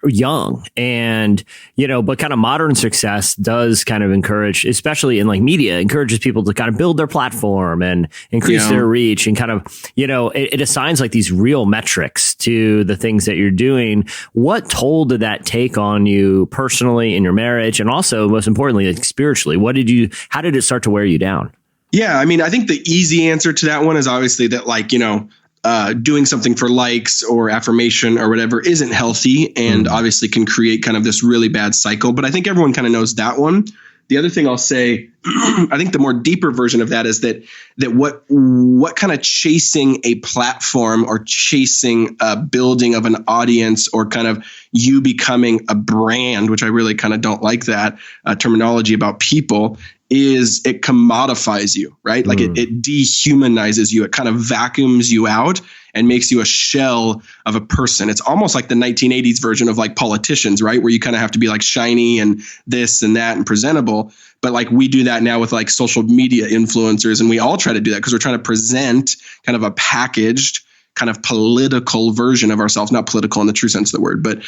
young, and but kind of modern success does kind of encourage, especially in like media, encourages people to kind of build their platform and increase their reach, and kind of it assigns like these real metrics to the things that you're doing. What toll did that take on you personally in your marriage, and also most importantly, like spiritually? How did it start to wear you down? Yeah, I mean, I think the easy answer to that one is obviously that doing something for likes or affirmation or whatever isn't healthy, and obviously can create kind of this really bad cycle. But I think everyone kind of knows that one. The other thing I'll say, I think the more deeper version of that is that what kind of chasing a platform or chasing a building of an audience or kind of you becoming a brand, which I really kind of don't like that terminology about people, is it commodifies you, right? Like it dehumanizes you. It kind of vacuums you out and makes you a shell of a person. It's almost like the 1980s version of like politicians, right? Where you kind of have to be like shiny and this and that and presentable. But like we do that now with like social media influencers, and we all try to do that because we're trying to present kind of a packaged kind of political version of ourselves, not political in the true sense of the word, but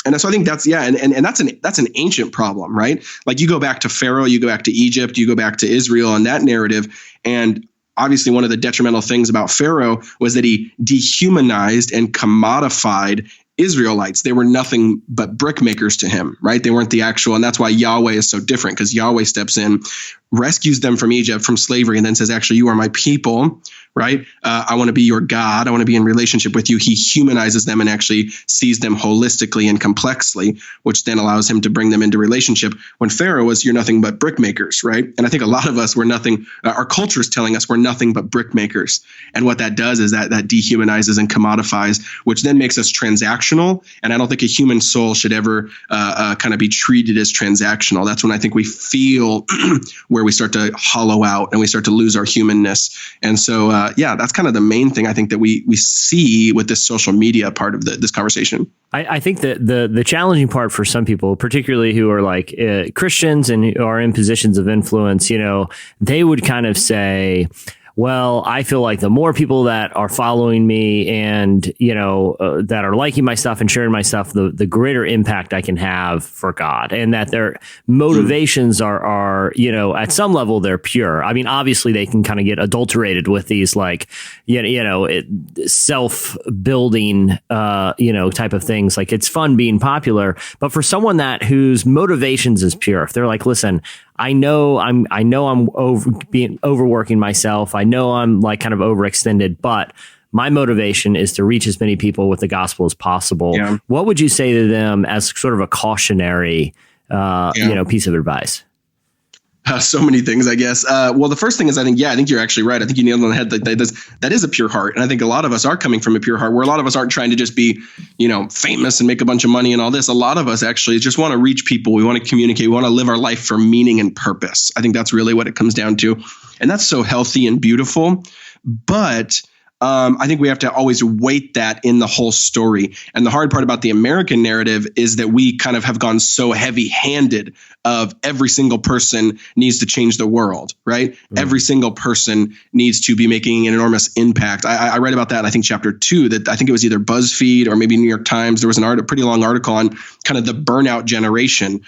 and so I think that's and that's an ancient problem, right? Like you go back to Pharaoh, you go back to Egypt, you go back to Israel and that narrative, and obviously one of the detrimental things about Pharaoh was that he dehumanized and commodified Israelites. They were nothing but brickmakers to him, right? They weren't the actual, and that's why Yahweh is so different, because Yahweh steps in, rescues them from Egypt, from slavery, and then says, actually, you are my people, right? I want to be your God. I want to be in relationship with you. He humanizes them and actually sees them holistically and complexly, which then allows him to bring them into relationship. When Pharaoh was, you're nothing but brickmakers, right? And I think a lot of us were nothing, our culture is telling us we're nothing but brickmakers. And what that does is that dehumanizes and commodifies, which then makes us transactional. And I don't think a human soul should ever kind of be treated as transactional. That's when I think we feel where we start to hollow out and we start to lose our humanness. And so, that's kind of the main thing I think that we see with this social media part of this conversation. I think that the challenging part for some people, particularly who are like Christians and who are in positions of influence, they would kind of say, well, I feel like the more people that are following me and, that are liking my stuff and sharing my stuff, the greater impact I can have for God, and that their motivations are, at some level, they're pure. I mean, obviously they can kind of get adulterated with these like, self-building, type of things. Like it's fun being popular, but for someone whose motivations is pure, if they're like, listen, I know I'm overworking myself. I know I'm like kind of overextended, but my motivation is to reach as many people with the gospel as possible. Yeah. What would you say to them as sort of a cautionary, piece of advice? So many things, I guess. Well, the first thing is, I think you're actually right. I think you nailed it on the head. That is a pure heart. And I think a lot of us are coming from a pure heart, where a lot of us aren't trying to just be, famous and make a bunch of money and all this. A lot of us actually just want to reach people. We want to communicate. We want to live our life for meaning and purpose. I think that's really what it comes down to. And that's so healthy and beautiful. But I think we have to always weight that in the whole story. And the hard part about the American narrative is that we kind of have gone so heavy-handed of every single person needs to change the world, right? Every single person needs to be making an enormous impact. I read about that, I think, chapter 2, that I think it was either BuzzFeed or maybe New York Times. There was a pretty long article on kind of the burnout generation,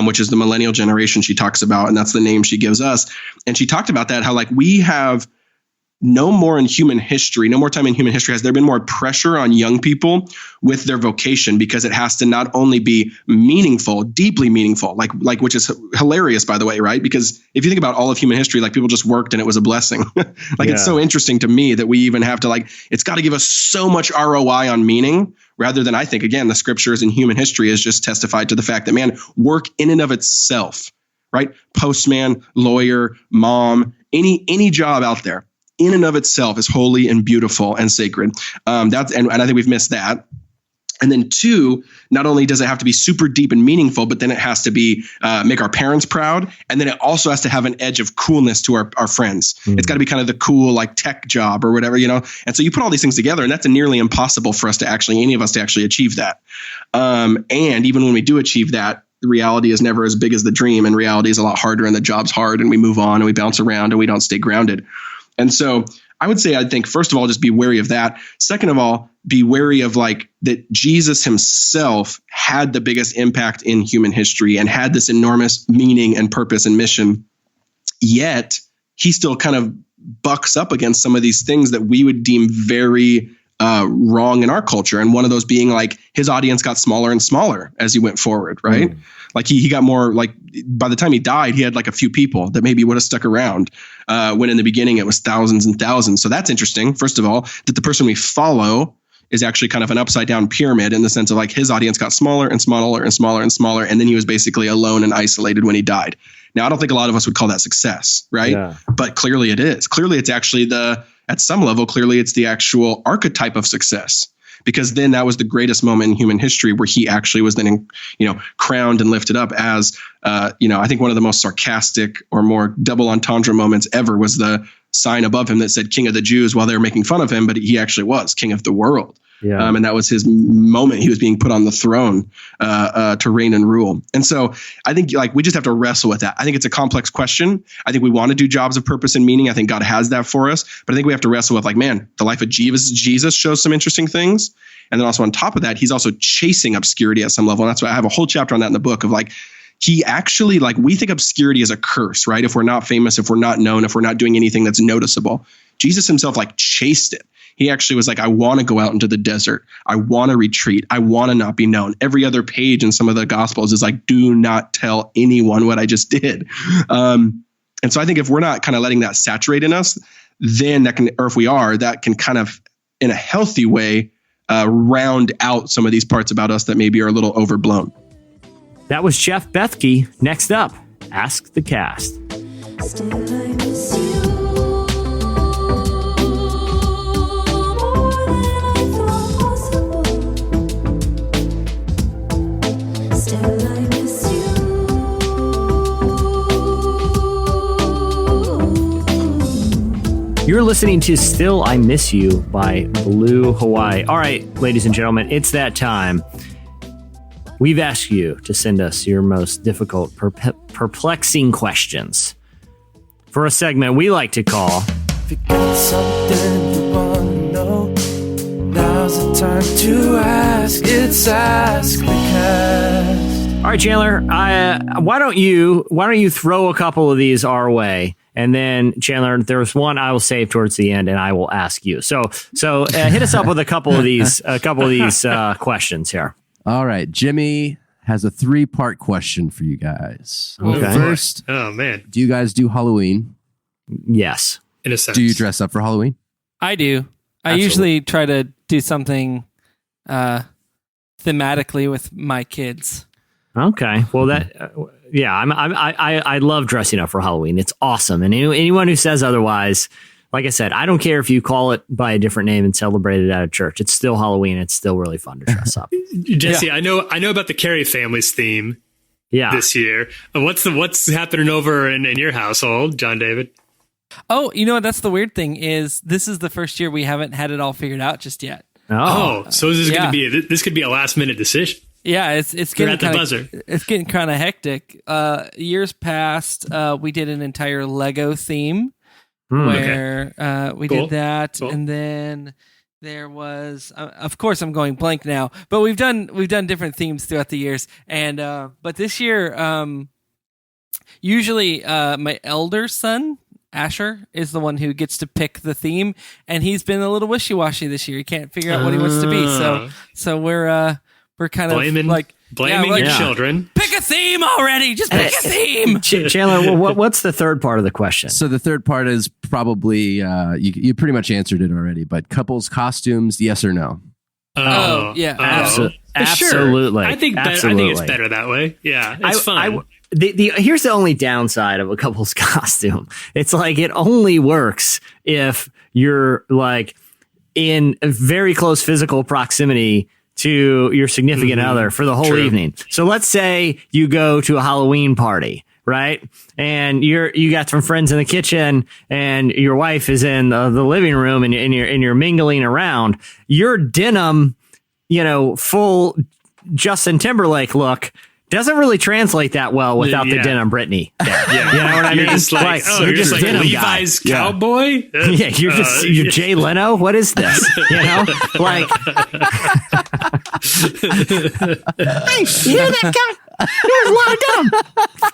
which is the millennial generation she talks about. And that's the name she gives us. And she talked about that, how like we have no more time in human history has there been more pressure on young people with their vocation, because it has to not only be meaningful, deeply meaningful, like which is hilarious, by the way, right? Because if you think about all of human history, like people just worked and it was a blessing. It's so interesting to me that we even have to it's got to give us so much ROI on meaning, rather than, I think, again, the scriptures and human history has just testified to the fact that, man, work in and of itself, right? Postman, lawyer, mom, any job out there, in and of itself is holy and beautiful and sacred. And I think we've missed that. And then 2, not only does it have to be super deep and meaningful, but then it has to be make our parents proud. And then it also has to have an edge of coolness to our friends. It's got to be kind of the cool like tech job or whatever, And so you put all these things together, and that's nearly impossible for any of us to actually achieve that. And even when we do achieve that, the reality is never as big as the dream, and reality is a lot harder, and the job's hard, and we move on and we bounce around and we don't stay grounded. And so I would say, I think, first of all, just be wary of that. Second of all, be wary of that Jesus himself had the biggest impact in human history and had this enormous meaning and purpose and mission. Yet he still kind of bucks up against some of these things that we would deem very wrong in our culture. And one of those being like his audience got smaller and smaller as he went forward, right? Like he got more, like by the time he died, he had like a few people that maybe would have stuck around when in the beginning it was thousands and thousands. So that's interesting. First of all, that the person we follow is actually kind of an upside down pyramid in the sense of like his audience got smaller and smaller and smaller and smaller. And then he was basically alone and isolated when he died. Now, I don't think a lot of us would call that success, right? Yeah. But clearly it is. Clearly it's actually at some level, clearly it's the actual archetype of success. Because then that was the greatest moment in human history where he actually was then, crowned and lifted up as, I think one of the most sarcastic or more double entendre moments ever was the sign above him that said King of the Jews while they were making fun of him, but he actually was King of the world. Yeah. And that was his moment. He was being put on the throne to reign and rule. And so I think we just have to wrestle with that. I think it's a complex question. I think we want to do jobs of purpose and meaning. I think God has that for us. But I think we have to wrestle with the life of Jesus shows some interesting things. And then also on top of that, he's also chasing obscurity at some level. And that's why I have a whole chapter on that in the book of he actually, we think obscurity is a curse, right? If we're not famous, if we're not known, if we're not doing anything that's noticeable. Jesus himself chased it. He actually was I want to go out into the desert. I want to retreat. I want to not be known. Every other page in some of the Gospels is do not tell anyone what I just did. And so I think if we're not kind of letting that saturate in us, then if we are, that can kind of, in a healthy way, round out some of these parts about us that maybe are a little overblown. That was Jeff Bethke. Next up, Ask the Cast. Still I miss you. You're listening to Still I Miss You by Blue Hawaii. All right, ladies and gentlemen, it's that time. We've asked you to send us your most difficult, perplexing questions for a segment we like to call... If you got something you want to know, now's the time to ask. It's Ask the Cast. All right, Chandler, why don't you throw a couple of these our way? And then, Chandler, there's one I will save towards the end, and I will ask you. So hit us up with a couple of these questions here. All right, Jimmy has a 3-part question for you guys. Okay. First, man, do you guys do Halloween? Yes, in a sense. Do you dress up for Halloween? I do. I usually try to do something thematically with my kids. Okay, well I love dressing up for Halloween. It's awesome, and anyone who says otherwise, like I said, I don't care if you call it by a different name and celebrate it at a church. It's still Halloween. It's still really fun to dress up. Jesse, I know about the Carey family's theme. This year. What's happening over in your household, John David? Oh, that's the weird thing is this is the first year we haven't had it all figured out just yet. So this could be a last minute decision. Yeah, it's getting kind of hectic. Years past, we did an entire Lego theme where we did that, and then there was, of course, I'm going blank now, but we've done different themes throughout the years, and but this year, usually my elder son Asher is the one who gets to pick the theme, and he's been a little wishy-washy this year. He can't figure out what he wants to be, so we're kind blaming your children. Pick a theme already. Just pick a theme. Chandler, what's the third part of the question? So the third part is probably you pretty much answered it already. But couples costumes, yes or no? Yeah, absolutely. Sure. I think it's better that way. Yeah, it's fun. Here's the only downside of a couple's costume. It's it only works if you're in a very close physical proximity to your significant other for the whole evening. So let's say you go to a Halloween party, right? And you got some friends in the kitchen and your wife is in the living room and you're mingling around. Your denim, full Justin Timberlake look doesn't really translate that well without the denim Britney. Yeah. You know what I mean? You're just denim Levi's guy. Cowboy? Yeah, you're Jay Leno. What is this? You know? Hey, you hear that guy? He was locked up.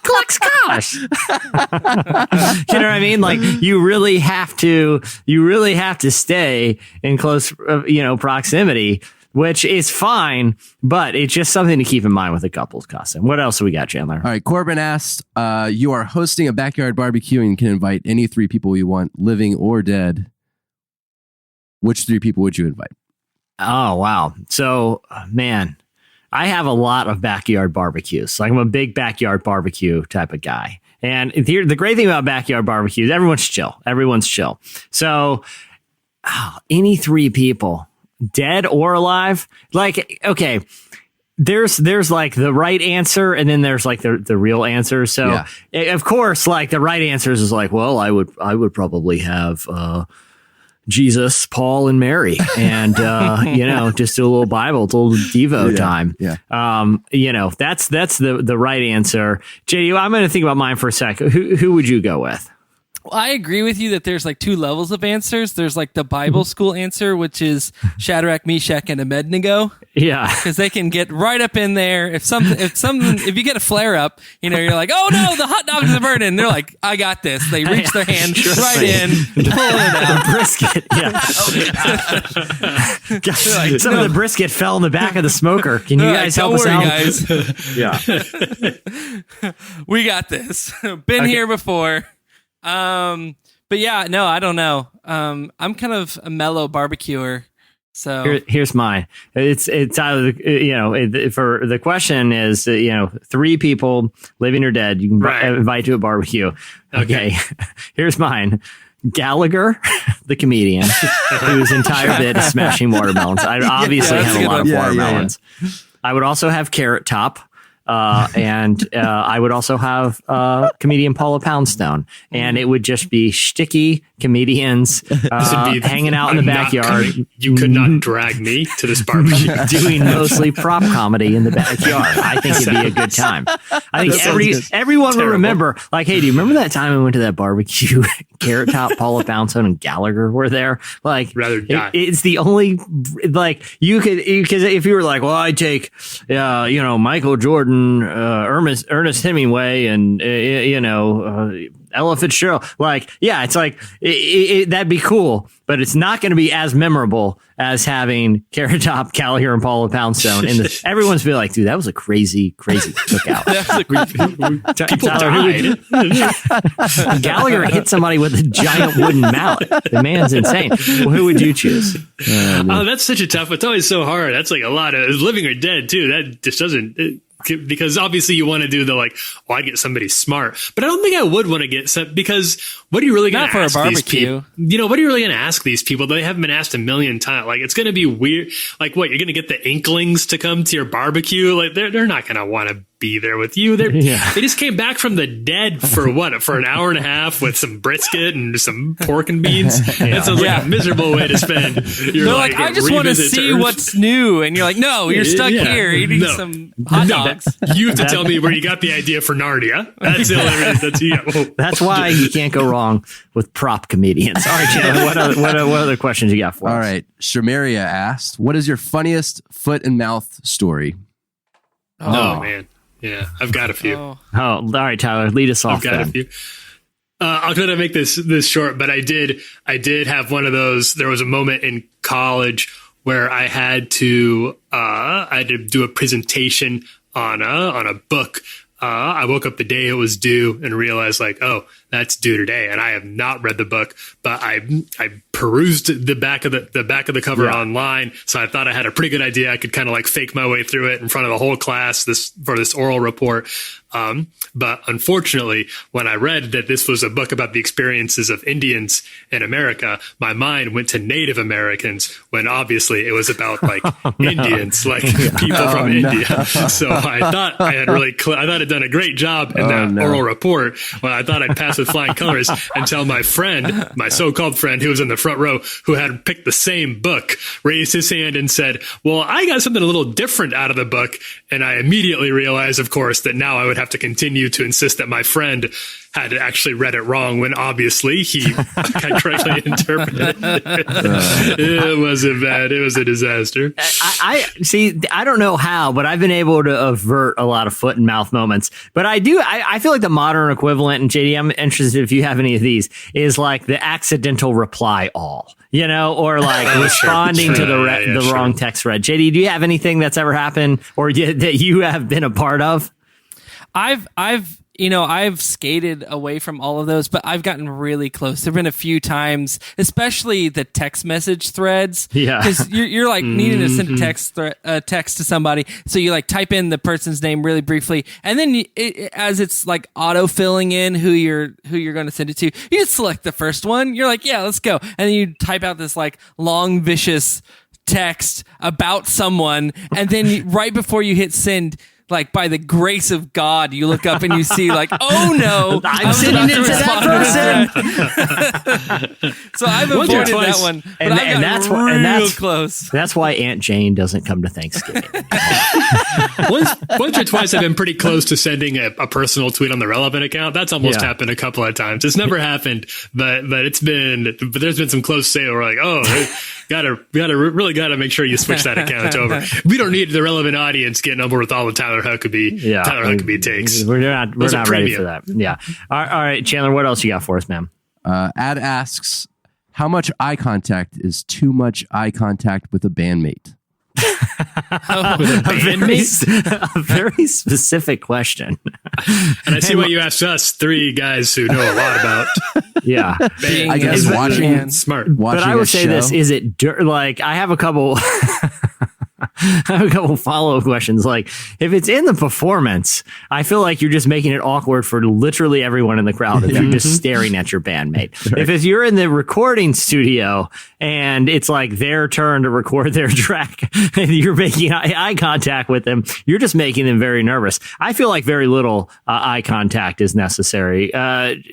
Collects cash. You know what I mean? Like you really have to stay in close, proximity, which is fine, but it's just something to keep in mind with a couple's costume. What else do we got, Chandler? All right. Corbin asked, you are hosting a backyard barbecue and can invite any 3 people you want, living or dead. Which 3 people would you invite? Oh, wow. So, man, I have a lot of backyard barbecues. Like I'm a big backyard barbecue type of guy. And here, the great thing about backyard barbecues, everyone's chill. So any 3 people, dead or alive, like, okay, there's like the right answer and then there's like the real answer. So of course, like the right answer is like, well, I would probably have, Jesus, Paul, and Mary, and just do a little Bible, a little Devo time. Yeah. That's the right answer. JD, I'm going to think about mine for a sec. Who would you go with? Well, I agree with you that there's like 2 levels of answers. There's like the Bible school answer, which is Shadrach, Meshach, and Abednego. Yeah, because they can get right up in there. If you get a flare up, you're like, oh no, the hot dogs are burning. They're like, I got this. They reach their hand right in, pulling it out. The brisket. Yeah. Like, some of the brisket fell in the back of the smoker. Can you guys help us out? Guys. Yeah, we got this. Been here before. But yeah, no, I don't know. I'm kind of a mellow barbecuer. So here's mine. It's out of the, for the question is, 3 people, living or dead, you can invite to a barbecue. Okay. Here's mine. Gallagher, the comedian, whose entire bit is smashing watermelons. I obviously have a lot of watermelons. Yeah. I would also have Carrot Top. And I would also have comedian Paula Poundstone, and it would just be shticky comedians hanging out in the backyard. You could not drag me to this barbecue. Doing mostly prop comedy in the backyard. I think it'd be a good time. I think everyone will remember, like, hey, do you remember that time we went to that barbecue? Carrot Top, Paula Poundstone, and Gallagher were there. Like, rather die. It's the only, like, because if you were like, well, I take, Michael Jordan, Ernest Hemingway, and Ella Fitzgerald. Like, yeah, it's like that'd be cool, but it's not going to be as memorable as having Carrot Top, Gallagher, and Paula Poundstone. And everyone's be like, dude, that was a crazy cookout. People died. Gallagher hit somebody with a giant wooden mallet. The man's insane. Well, who would you choose? Oh, that's such a tough. It's always so hard. That's like a lot of living or dead too. That just doesn't. Because obviously you want to do the like, I'd get somebody smart, but I don't think I would want to get some, because what are you really going to ask these people? What are you really going to ask these people? They haven't been asked a million times. Like, it's going to be weird. Like, what, you're going to get the Inklings to come to your barbecue? Like, they're not going to want to be there with you. They just came back from the dead for an hour and a half with some brisket and some pork and beans. That sounds like a miserable way to spend your They're like, I just want to see what's new. And you're like, no, you're stuck here eating some hot dogs. You have to tell me where you got the idea for Narnia. That's the only reason. That's why you can't go wrong with prop comedians. All right, Chandler, what other questions you got for us? All right. Shamaria asked, what is your funniest foot and mouth story? Oh man. Yeah, I've got a few. Oh, all right, Tyler, lead us off. I've got a few. I'll try to make this short, but I did have one of those. There was a moment in college where I had to do a presentation on a book. I woke up the day it was due and realized, like, oh, that's due today, and I have not read the book, but I perused the back of the cover online, so I thought I had a pretty good idea. I could kind of like fake my way through it in front of the whole class for this oral report. But unfortunately, when I read that this was a book about the experiences of Indians in America, my mind went to Native Americans when obviously it was about like Indians, like people from India. So I thought I had I'd done a great job in that oral report. Well, I thought I'd pass with flying colors until my friend, my so-called friend who was in the front row, who had picked the same book, raised his hand and said, well, I got something a little different out of the book. And I immediately realized, of course, that now I would have to continue to insist that my friend had actually read it wrong when obviously he had correctly interpreted it. It wasn't bad. It was a disaster. I see. I don't know how, but I've been able to avert a lot of foot and mouth moments. But I feel like the modern equivalent, and JD, I'm interested if you have any of these, is like the accidental reply all, or like responding to the wrong text thread. JD, do you have anything that's ever happened or that you have been a part of? I've skated away from all of those, but I've gotten really close. There've been a few times, especially the text message threads. Yeah. Because you're like needing to send a text to somebody. So you like type in the person's name really briefly. And then as it's like auto filling in who you're going to send it to, you just select the first one. You're like, yeah, let's go. And then you type out this like long, vicious text about someone. And then right before you hit send, like by the grace of God, you look up and you see like, oh no, I'm sending it to that person. So I've avoided that one, but I've gotten real close. That's why Aunt Jane doesn't come to Thanksgiving. Once or twice I've been pretty close to sending a personal tweet on the Relevant account. That's almost happened a couple of times. It's never happened, but there's been some close sale where like, oh, really gotta make sure you switch that account over. We don't need the Relevant audience getting on board with all the Tyler Huckabee takes. We're not ready for that. Yeah. All right, Chandler, what else you got for us, man? Ad asks, how much eye contact is too much eye contact with a bandmate? A very specific question. And I see why you asked us, three guys who know a lot about. Yeah, I guess watching smart. But I would say this: is it like I have a couple? I have a couple follow-up questions. Like, if it's in the performance, I feel like you're just making it awkward for literally everyone in the crowd if you're just staring at your bandmate. Right. If you're in the recording studio and it's like their turn to record their track and you're making eye contact with them, you're just making them very nervous. I feel like very little eye contact is necessary.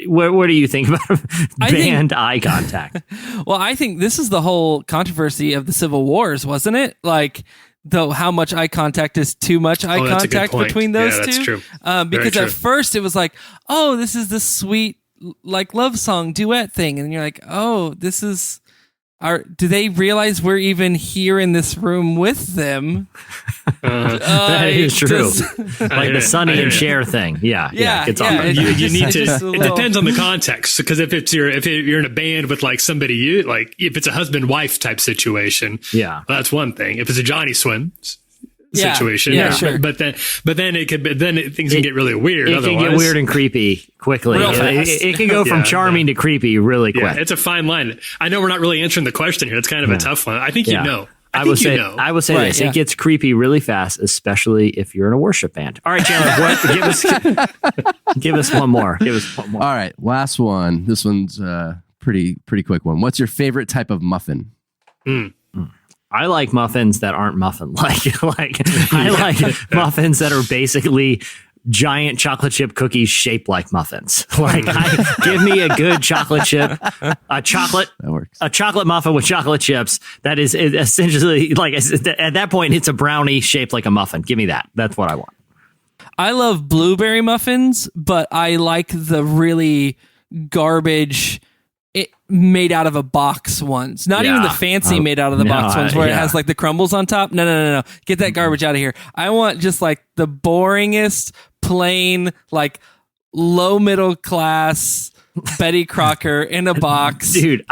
What do you think about eye contact? Well, I think this is the whole controversy of the Civil Wars, wasn't it? Like, though, how much eye contact is too much eye contact between those two? That's true. Because at first it was like, oh, this is the sweet like love song duet thing, and you're like, oh, this is do they realize we're even here in this room with them? That is true. Like the Sonny and Cher thing. Yeah. It's on. You need to. It depends on the context, because if you're in a band with like somebody if it's a husband-wife type situation, that's one thing. If it's a Johnny Swims situation, sure. But then things can get really weird. It can get weird and creepy quickly. It can go from charming to creepy really quick. Yeah, it's a fine line. I know we're not really answering the question here. It's kind of a tough one. I think you know. I would say this. It gets creepy really fast, especially if you're in a worship band. All right, Chandler, give us one more. All right, last one. This one's pretty quick one. What's your favorite type of muffin? I like muffins that aren't muffin-like. I like muffins that are basically giant chocolate chip cookies shaped like muffins. Give me a good chocolate chip, a chocolate muffin with chocolate chips. That is essentially at that point, it's a brownie shaped like a muffin. Give me that. That's what I want. I love blueberry muffins, but I like the really garbage made out of a box ones. Not even the fancy made out of the box ones where it has like the crumbles on top. No. Get that garbage out of here. I want just like the boringest, plain, like low middle class Betty Crocker in a box. Dude,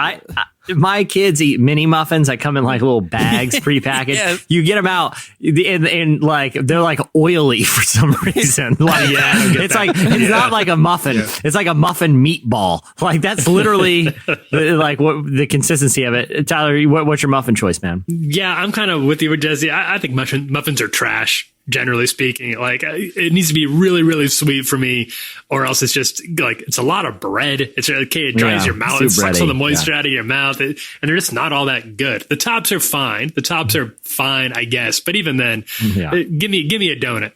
my kids eat mini muffins that come in like little bags prepackaged. Yes. You get them out and like they're like oily for some reason. It's not like a muffin. Yeah. It's like a muffin meatball. Like that's literally like what the consistency of it. Tyler, what's your muffin choice, man? Yeah, I'm kind of with you, Desi. I think muffins are trash. Generally speaking, like it needs to be really, really sweet for me, or else it's just like it's a lot of bread. It's okay, it dries your mouth, it sucks all the moisture out of your mouth, and they're just not all that good. The tops are fine. I guess, but even then, give me a donut.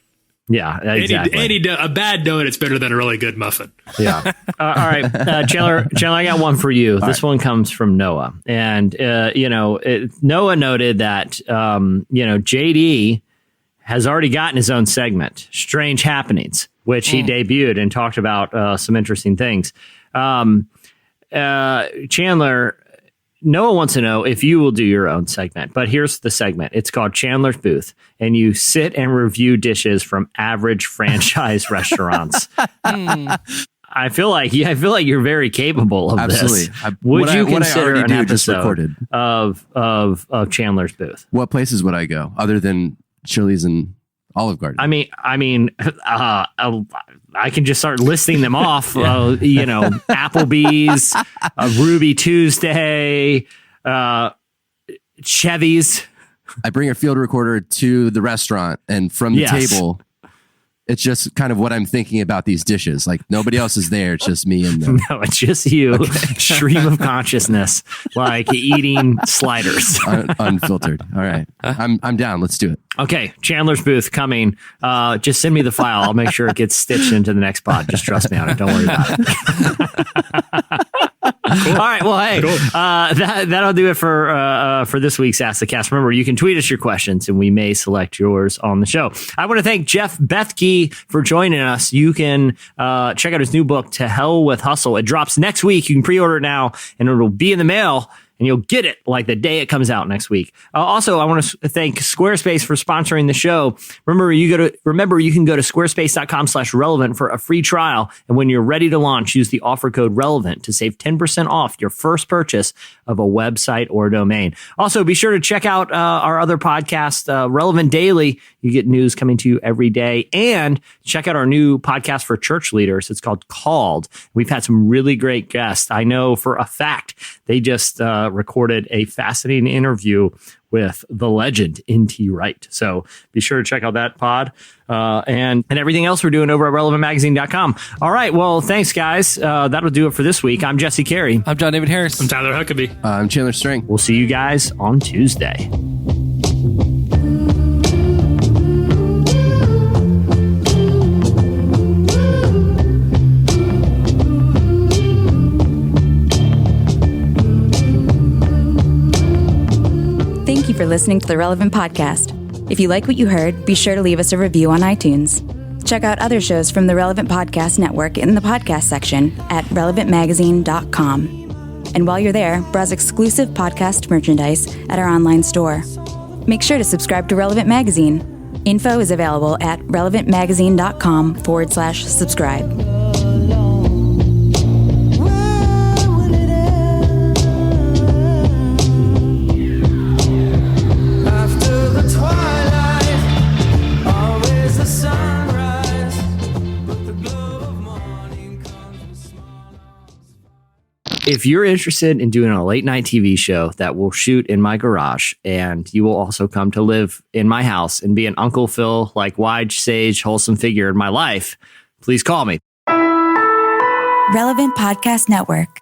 Yeah, exactly. A bad donut's better than a really good muffin. Yeah. All right, Chandler, I got one for you. This one comes from Noah, and Noah noted that JD has already gotten his own segment, Strange Happenings. which he debuted and talked about some interesting things. Chandler, Noah wants to know if you will do your own segment, but here's the segment. It's called Chandler's Booth, and you sit and review dishes from average franchise restaurants. I feel like you're very capable of Absolutely. this. Would you consider an episode of Chandler's Booth? What places would I go other than Chili's and Olive Garden? I mean, I can just start listing them off. Applebee's, Ruby Tuesday, Chevy's. I bring a field recorder to the restaurant, and from the table, it's just kind of what I'm thinking about these dishes. Like nobody else is there. It's just me and them. No, it's just you. Okay. Stream of consciousness, like eating sliders. Unfiltered. All right. I'm down. Let's do it. Okay. Chandler's Booth coming. Just send me the file. I'll make sure it gets stitched into the next pod. Just trust me on it. Don't worry about it. Cool. All right. Well, hey, cool. That'll do it for this week's Ask the Cast. Remember, you can tweet us your questions and we may select yours on the show. I want to thank Jeff Bethke for joining us. You can check out his new book, To Hell with Hustle. It drops next week. You can pre-order it now and it'll be in the mail. And you'll get it like the day it comes out next week. Also, I want to thank Squarespace for sponsoring the show. Remember, you can go to squarespace.com/relevant for a free trial. And when you're ready to launch, use the offer code relevant to save 10% off your first purchase of a website or domain. Also, be sure to check out our other podcast, Relevant Daily. You get news coming to you every day. And check out our new podcast for church leaders. It's called Called. We've had some really great guests. I know for a fact they just recorded a fascinating interview with the legend N.T. Wright. So be sure to check out that pod and everything else we're doing over at relevantmagazine.com. All right. Well, thanks, guys. That'll do it for this week. I'm Jesse Carey. I'm John David Harris. I'm Tyler Huckabee. I'm Chandler String. We'll see you guys on Tuesday. Thank you for listening to the Relevant Podcast. If you like what you heard, be sure to leave us a review on iTunes. Check out other shows from the Relevant Podcast Network in the podcast section at relevantmagazine.com. And while you're there, browse exclusive podcast merchandise at our online store. Make sure to subscribe to Relevant Magazine. Info is available at relevantmagazine.com/subscribe. If you're interested in doing a late night TV show that will shoot in my garage, and you will also come to live in my house and be an Uncle Phil, like wide, sage, wholesome figure in my life, please call me. Relevant Podcast Network.